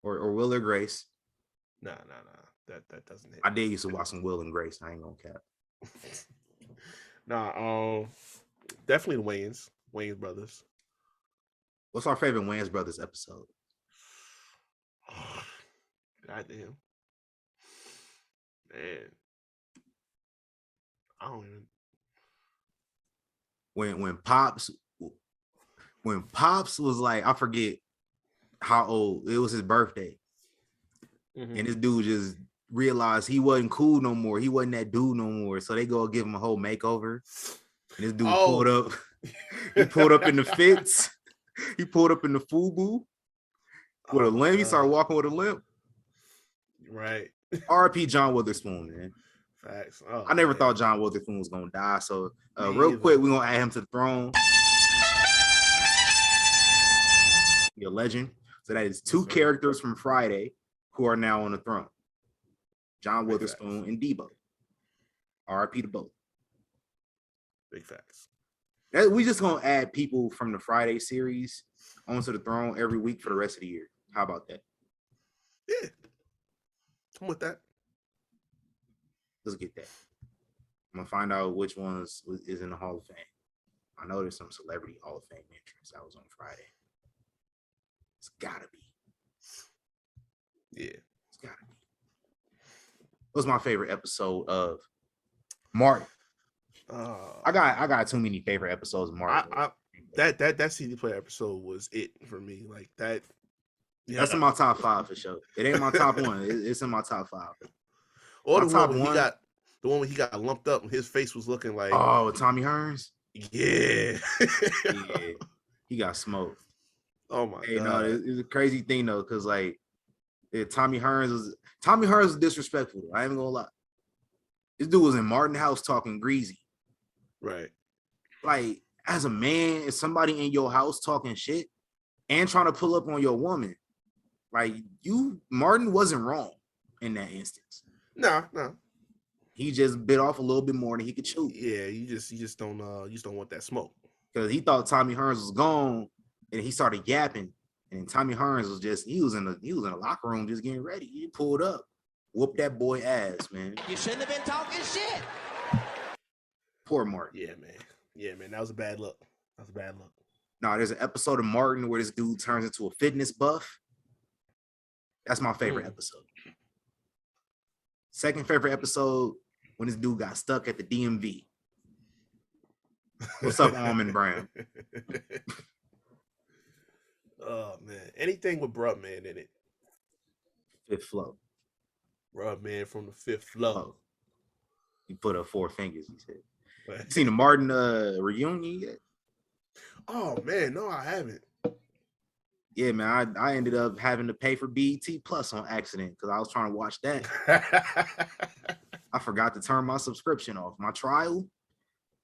or Will or Grace.
Nah. That doesn't hit.
I did used to watch some Will and Grace. I ain't gonna cap.
Definitely the Wayans brothers.
What's our favorite Wayans brothers episode?
Goddamn. Man. I don't even.
When Pops was like, I forget how old, it was his birthday. Mm-hmm. And this dude just realized he wasn't cool no more. He wasn't that dude no more. So they go give him a whole makeover. And this dude pulled up. He pulled up in the fits. He pulled up in the FUBU with a limp. He started walking with a limp.
Right.
R.I.P. John Witherspoon, man.
Facts.
I never thought John Witherspoon was gonna die. So real quick, we're gonna add him to the throne. You're a legend. So that is 2 characters from Friday who are now on the throne. John Witherspoon and Debo. R.I.P. to both.
Big facts.
We just gonna add people from the Friday series onto the throne every week for the rest of the year. How about that?
Yeah. I'm with that.
Let's get that. I'm gonna find out which ones is in the Hall of Fame. I know there's some celebrity Hall of Fame entrance that was on Friday. It's gotta be.
Yeah.
It's gotta be. What's my favorite episode of Martin? I got too many favorite episodes of Martin.
That CD player episode was it for me. Like that.
Yeah, that's in my top 5 for sure. It ain't my top 1. It's in my top 5.
Or the one when he got lumped up and his face was looking like,
oh, Tommy Hearns.
Yeah.
Yeah. He got smoked.
Oh my god.
No, it's a crazy thing though, because like Tommy Hearns was disrespectful. I ain't gonna lie. This dude was in Martin House talking greasy.
Right.
Like, as a man, if somebody in your house talking shit and trying to pull up on your woman, like, Martin wasn't wrong in that instance.
No.
He just bit off a little bit more than he could chew.
Yeah, you just don't want that smoke.
Because he thought Tommy Hearns was gone, and he started yapping. And Tommy Hearns was in the locker room just getting ready. He pulled up. Whoop that boy ass, man.
You shouldn't have been talking shit.
Poor Martin.
Yeah, man. That was a bad look.
No, there's an episode of Martin where this dude turns into a fitness buff. That's my favorite episode. Second favorite episode, when this dude got stuck at the DMV. What's up, Almond Brown?
Oh, man. Anything with Bruh Man in it.
Fifth flow.
Bruh Man from the fifth flow.
Oh. He put up 4 fingers, he said. You seen the Martin reunion yet?
Oh, man. No, I haven't.
Yeah, man. I ended up having to pay for BET Plus on accident because I was trying to watch that. I forgot to turn my subscription off. My trial.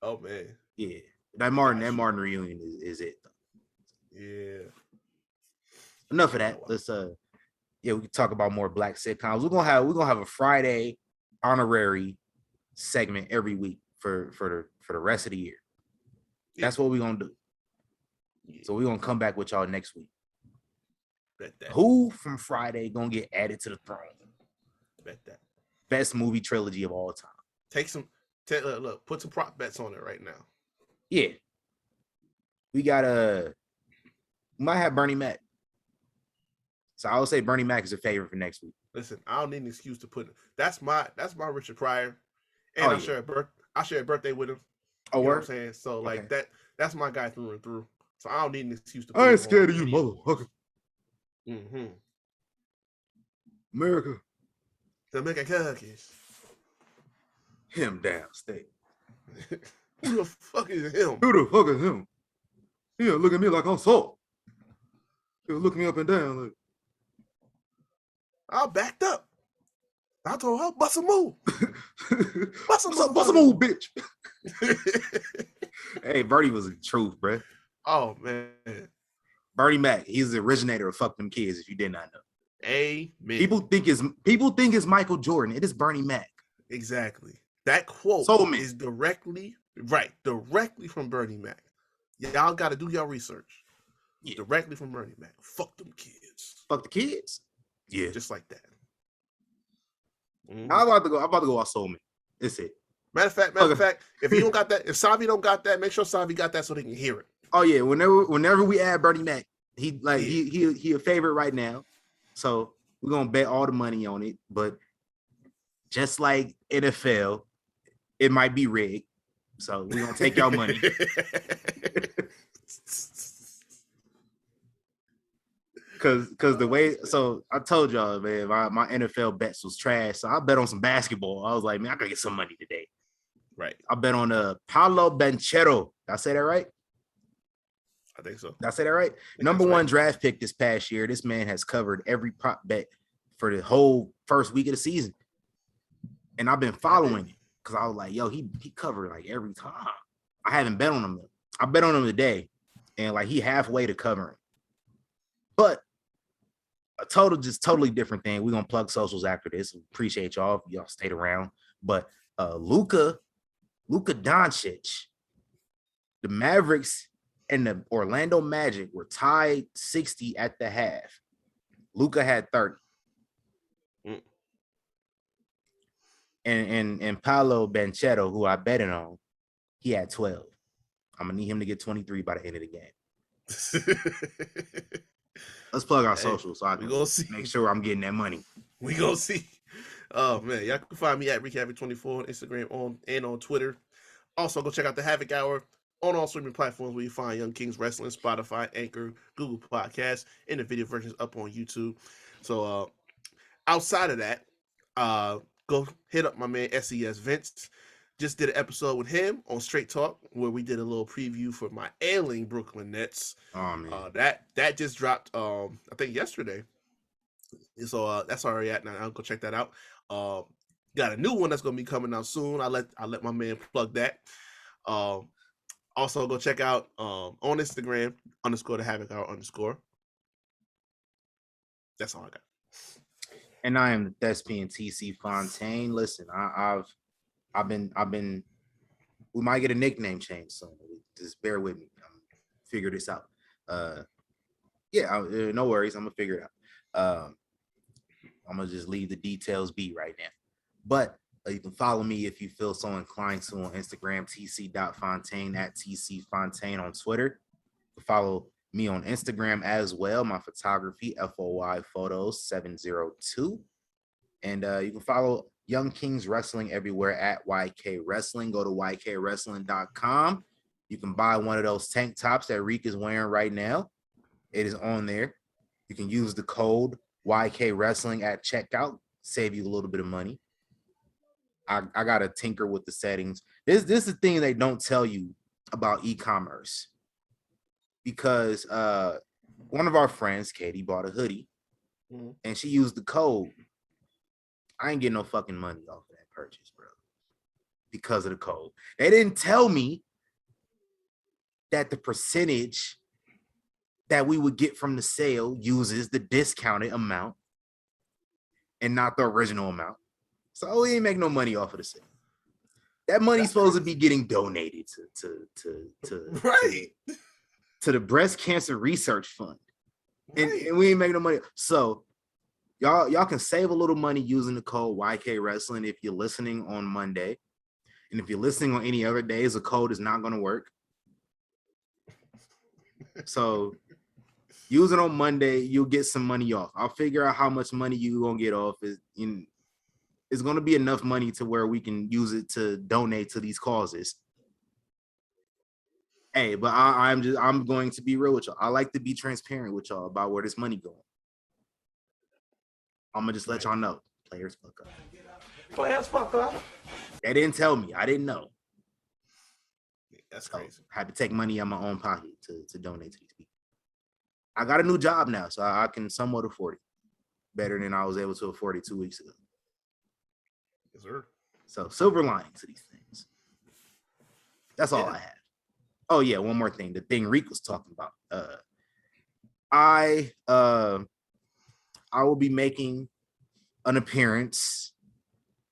Oh, man.
Yeah. That Martin reunion is it.
Yeah.
Enough of that. Let's we can talk about more black sitcoms. We're gonna have a Friday honorary segment every week for the rest of the year. That's what we're gonna do. Yeah. So we're gonna come back with y'all next week.
Bet that.
Who from Friday gonna get added to the throne?
Bet that.
Best movie trilogy of all time.
Look, put some prop bets on it right now.
Yeah. We got we might have Bernie Mac. So I would say Bernie Mac is a favorite for next week.
Listen, I don't need an excuse to put it. That's my Richard Pryor. And I share a birthday with him.
Oh,
you know what I'm saying? So like that's my guy through and through. So I don't need an excuse to put
I ain't scared of you, motherfucker.
Mm-hmm.
America.
The making cookies.
Him downstate.
Who the fuck is him?
Who the fuck is him? He'll look at me like I'm salt. He'll look me up and down like.
I backed up. I told her, bust a move.
Bust a move, bitch. Hey, Bernie was the truth, bro.
Oh, man.
Bernie Mac, he's the originator of Fuck Them Kids, if you did not know.
Amen.
People think it's Michael Jordan. It is Bernie Mac.
Exactly. That quote is directly from Bernie Mac. Y'all got to do your research. Yeah. Directly from Bernie Mac. Fuck them kids.
Fuck the kids. Yeah,
just like that.
Mm-hmm. I'm about to go watch Soul Man. That's it.
Matter of fact, if you don't got that, if Savi don't got that, make sure Savi got that so they can hear it.
Oh yeah, whenever we add Bernie Mac, he a favorite right now. So we're gonna bet all the money on it. But just like NFL, it might be rigged. So we're gonna take y'all money. Cause the way, so I told y'all, man, my NFL bets was trash. So I bet on some basketball. I was like, man, I gotta get some money today.
Right.
I bet on Paolo Banchero. Did I say that right?
I think so.
Did I say that right? Number one draft pick this past year. This man has covered every prop bet for the whole first week of the season. And I've been following it because I was like, yo, he covered like every time. I haven't bet on him though. I bet on him today, and like he halfway to covering. But a totally different thing. We're gonna plug socials after this. Appreciate y'all if y'all stayed around. But Luka Doncic, the Mavericks and the Orlando Magic were tied 60 at the half. Luka had 30. And Paolo Banchero, who I betted on, he had 12. I'm gonna need him to get 23 by the end of the game. Let's plug our socials so I can make sure I'm getting that money.
We gonna see. Oh man, y'all can find me at RickHavoc24 on Instagram and on Twitter. Also, go check out the Havoc Hour on all streaming platforms where you find Young Kings Wrestling, Spotify, Anchor, Google Podcasts, and the video versions up on YouTube. So outside of that, go hit up my man SES Vince. Just did an episode with him on Straight Talk where we did a little preview for my ailing Brooklyn Nets.
Oh man,
that just dropped I think yesterday. So that's already at now. I'll go check that out. Got a new one that's gonna be coming out soon. I let my man plug that. Also go check out on Instagram _the Havoc Hour _. That's all I got.
And I am the Thespian TC Fontaine. Listen, I've been. We might get a nickname change soon. Just bear with me. Figure this out. No worries. I'm gonna figure it out. I'm gonna just leave the details be right now. But you can follow me if you feel so inclined to on Instagram, tc.fontaine at tcfontaine on Twitter. You can follow me on Instagram as well. My photography, FOY Photos 702. And you can follow Young Kings Wrestling everywhere at YK Wrestling. Go to ykwrestling.com. You can buy one of those tank tops that Reek is wearing right now. It is on there. You can use the code YK Wrestling at checkout, save you a little bit of money. I got to tinker with the settings. This is the thing they don't tell you about e-commerce. Because one of our friends, Katie, bought a hoodie and she used the code. I ain't getting no fucking money off of that purchase, bro, because of the code. They didn't tell me that the percentage that we would get from the sale uses the discounted amount and not the original amount. So we ain't make no money off of the sale. That money's supposed to be getting donated to the Breast Cancer Research Fund. And we ain't making no money. So y'all can save a little money using the code YK Wrestling if you're listening on Monday. And if you're listening on any other days, the code is not going to work. So use it on Monday, you'll get some money off. I'll figure out how much money you're going to get off. It's going to be enough money to where we can use it to donate to these causes. Hey, but I'm going to be real with y'all. I like to be transparent with y'all about where this money going. I'm gonna just let y'all know. Players fuck up.
Players fuck up.
They didn't tell me. I didn't know.
That's crazy.
I had to take money out of my own pocket to donate to these people. I got a new job now, so I can somewhat afford it better than I was able to afford it 2 weeks ago.
Yes, sir.
So silver lining to these things. That's all I have. Oh yeah, one more thing. The thing Reek was talking about. I will be making an appearance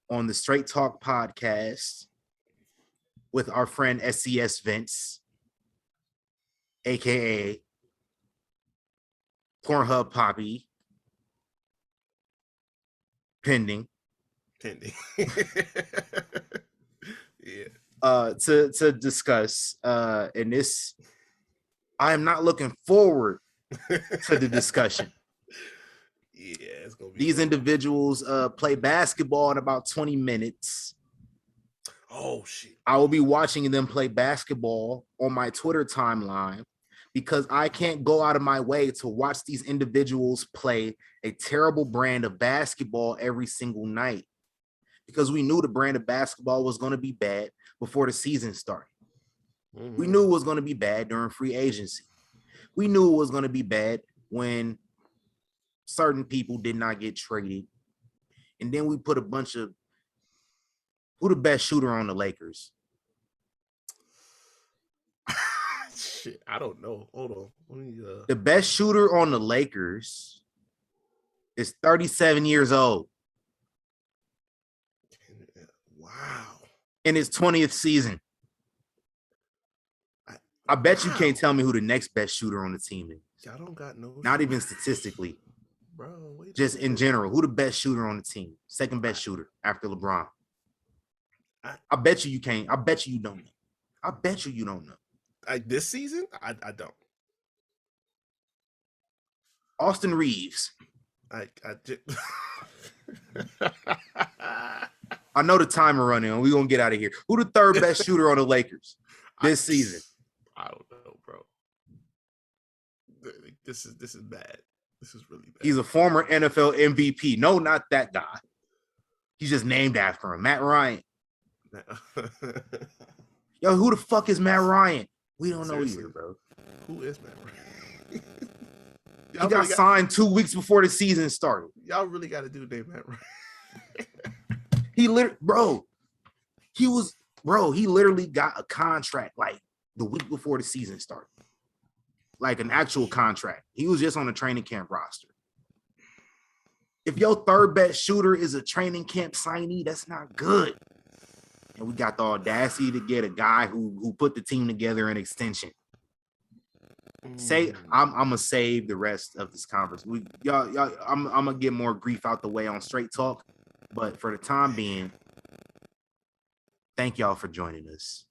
on the Straight Talk podcast with our friend SCS Vince, aka Pornhub Poppy, pending.
Yeah.
To discuss and this, I am not looking forward to the discussion.
Yeah, it's gonna be
these
fun.
individuals play basketball in about 20 minutes.
Oh shit.
I will be watching them play basketball on my Twitter timeline because I can't go out of my way to watch these individuals play a terrible brand of basketball every single night. Because we knew the brand of basketball was going to be bad before the season started. Mm-hmm. We knew it was going to be bad during free agency. We knew it was going to be bad when certain people did not get traded. And then we put a bunch of who the best shooter on the Lakers?
Shit, I don't know. Hold on. Let me,
The best shooter on the Lakers is 37 years old.
Wow.
In his 20th season. I bet you can't tell me who the next best shooter on the team is.
Y'all don't got no.
Not even statistically.
Bro,
just in general. Who the best shooter on the team? Second best shooter after LeBron. I bet you can't. I bet you don't know. I bet you don't know.
Like this season? I don't.
Austin Reeves.
I did.
I know the timer running on. We're going to get out of here. Who the third best shooter on the Lakers this season?
I don't know, bro. This is bad. This is really bad.
He's a former NFL MVP. No, not that guy. He's just named after him. Matt Ryan. Yo, who the fuck is Matt Ryan? We don't know either, bro.
Who is Matt Ryan?
He got signed 2 weeks before the season started.
Y'all really got to do name Matt Ryan.
He literally got a contract like the week before the season started. Like an actual contract. He was just on a training camp roster. If your third best shooter is a training camp signee, that's not good. And we got the audacity to get a guy who put the team together an extension. I'm gonna save the rest of this conference. Y'all, I'm gonna get more grief out the way on Straight Talk, but for the time being, thank y'all for joining us.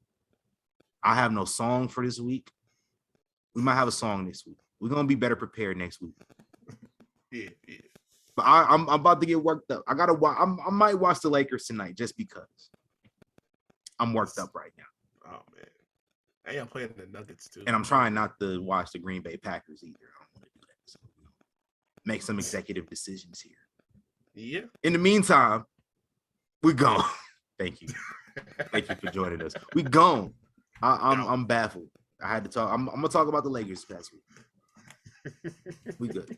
I have no song for this week. We might have a song this week. We're gonna be better prepared next week.
Yeah.
But I'm about to get worked up. I might watch the Lakers tonight just because I'm worked up right now.
Oh man, and I'm playing the Nuggets too.
And I'm trying not to watch the Green Bay Packers either. I don't want to do that. So, make some executive decisions here.
Yeah.
In the meantime, we're gone. Thank you. Thank you for joining us. We gone. I'm baffled. I had to talk. I'm gonna talk about the Lakers past week. We good.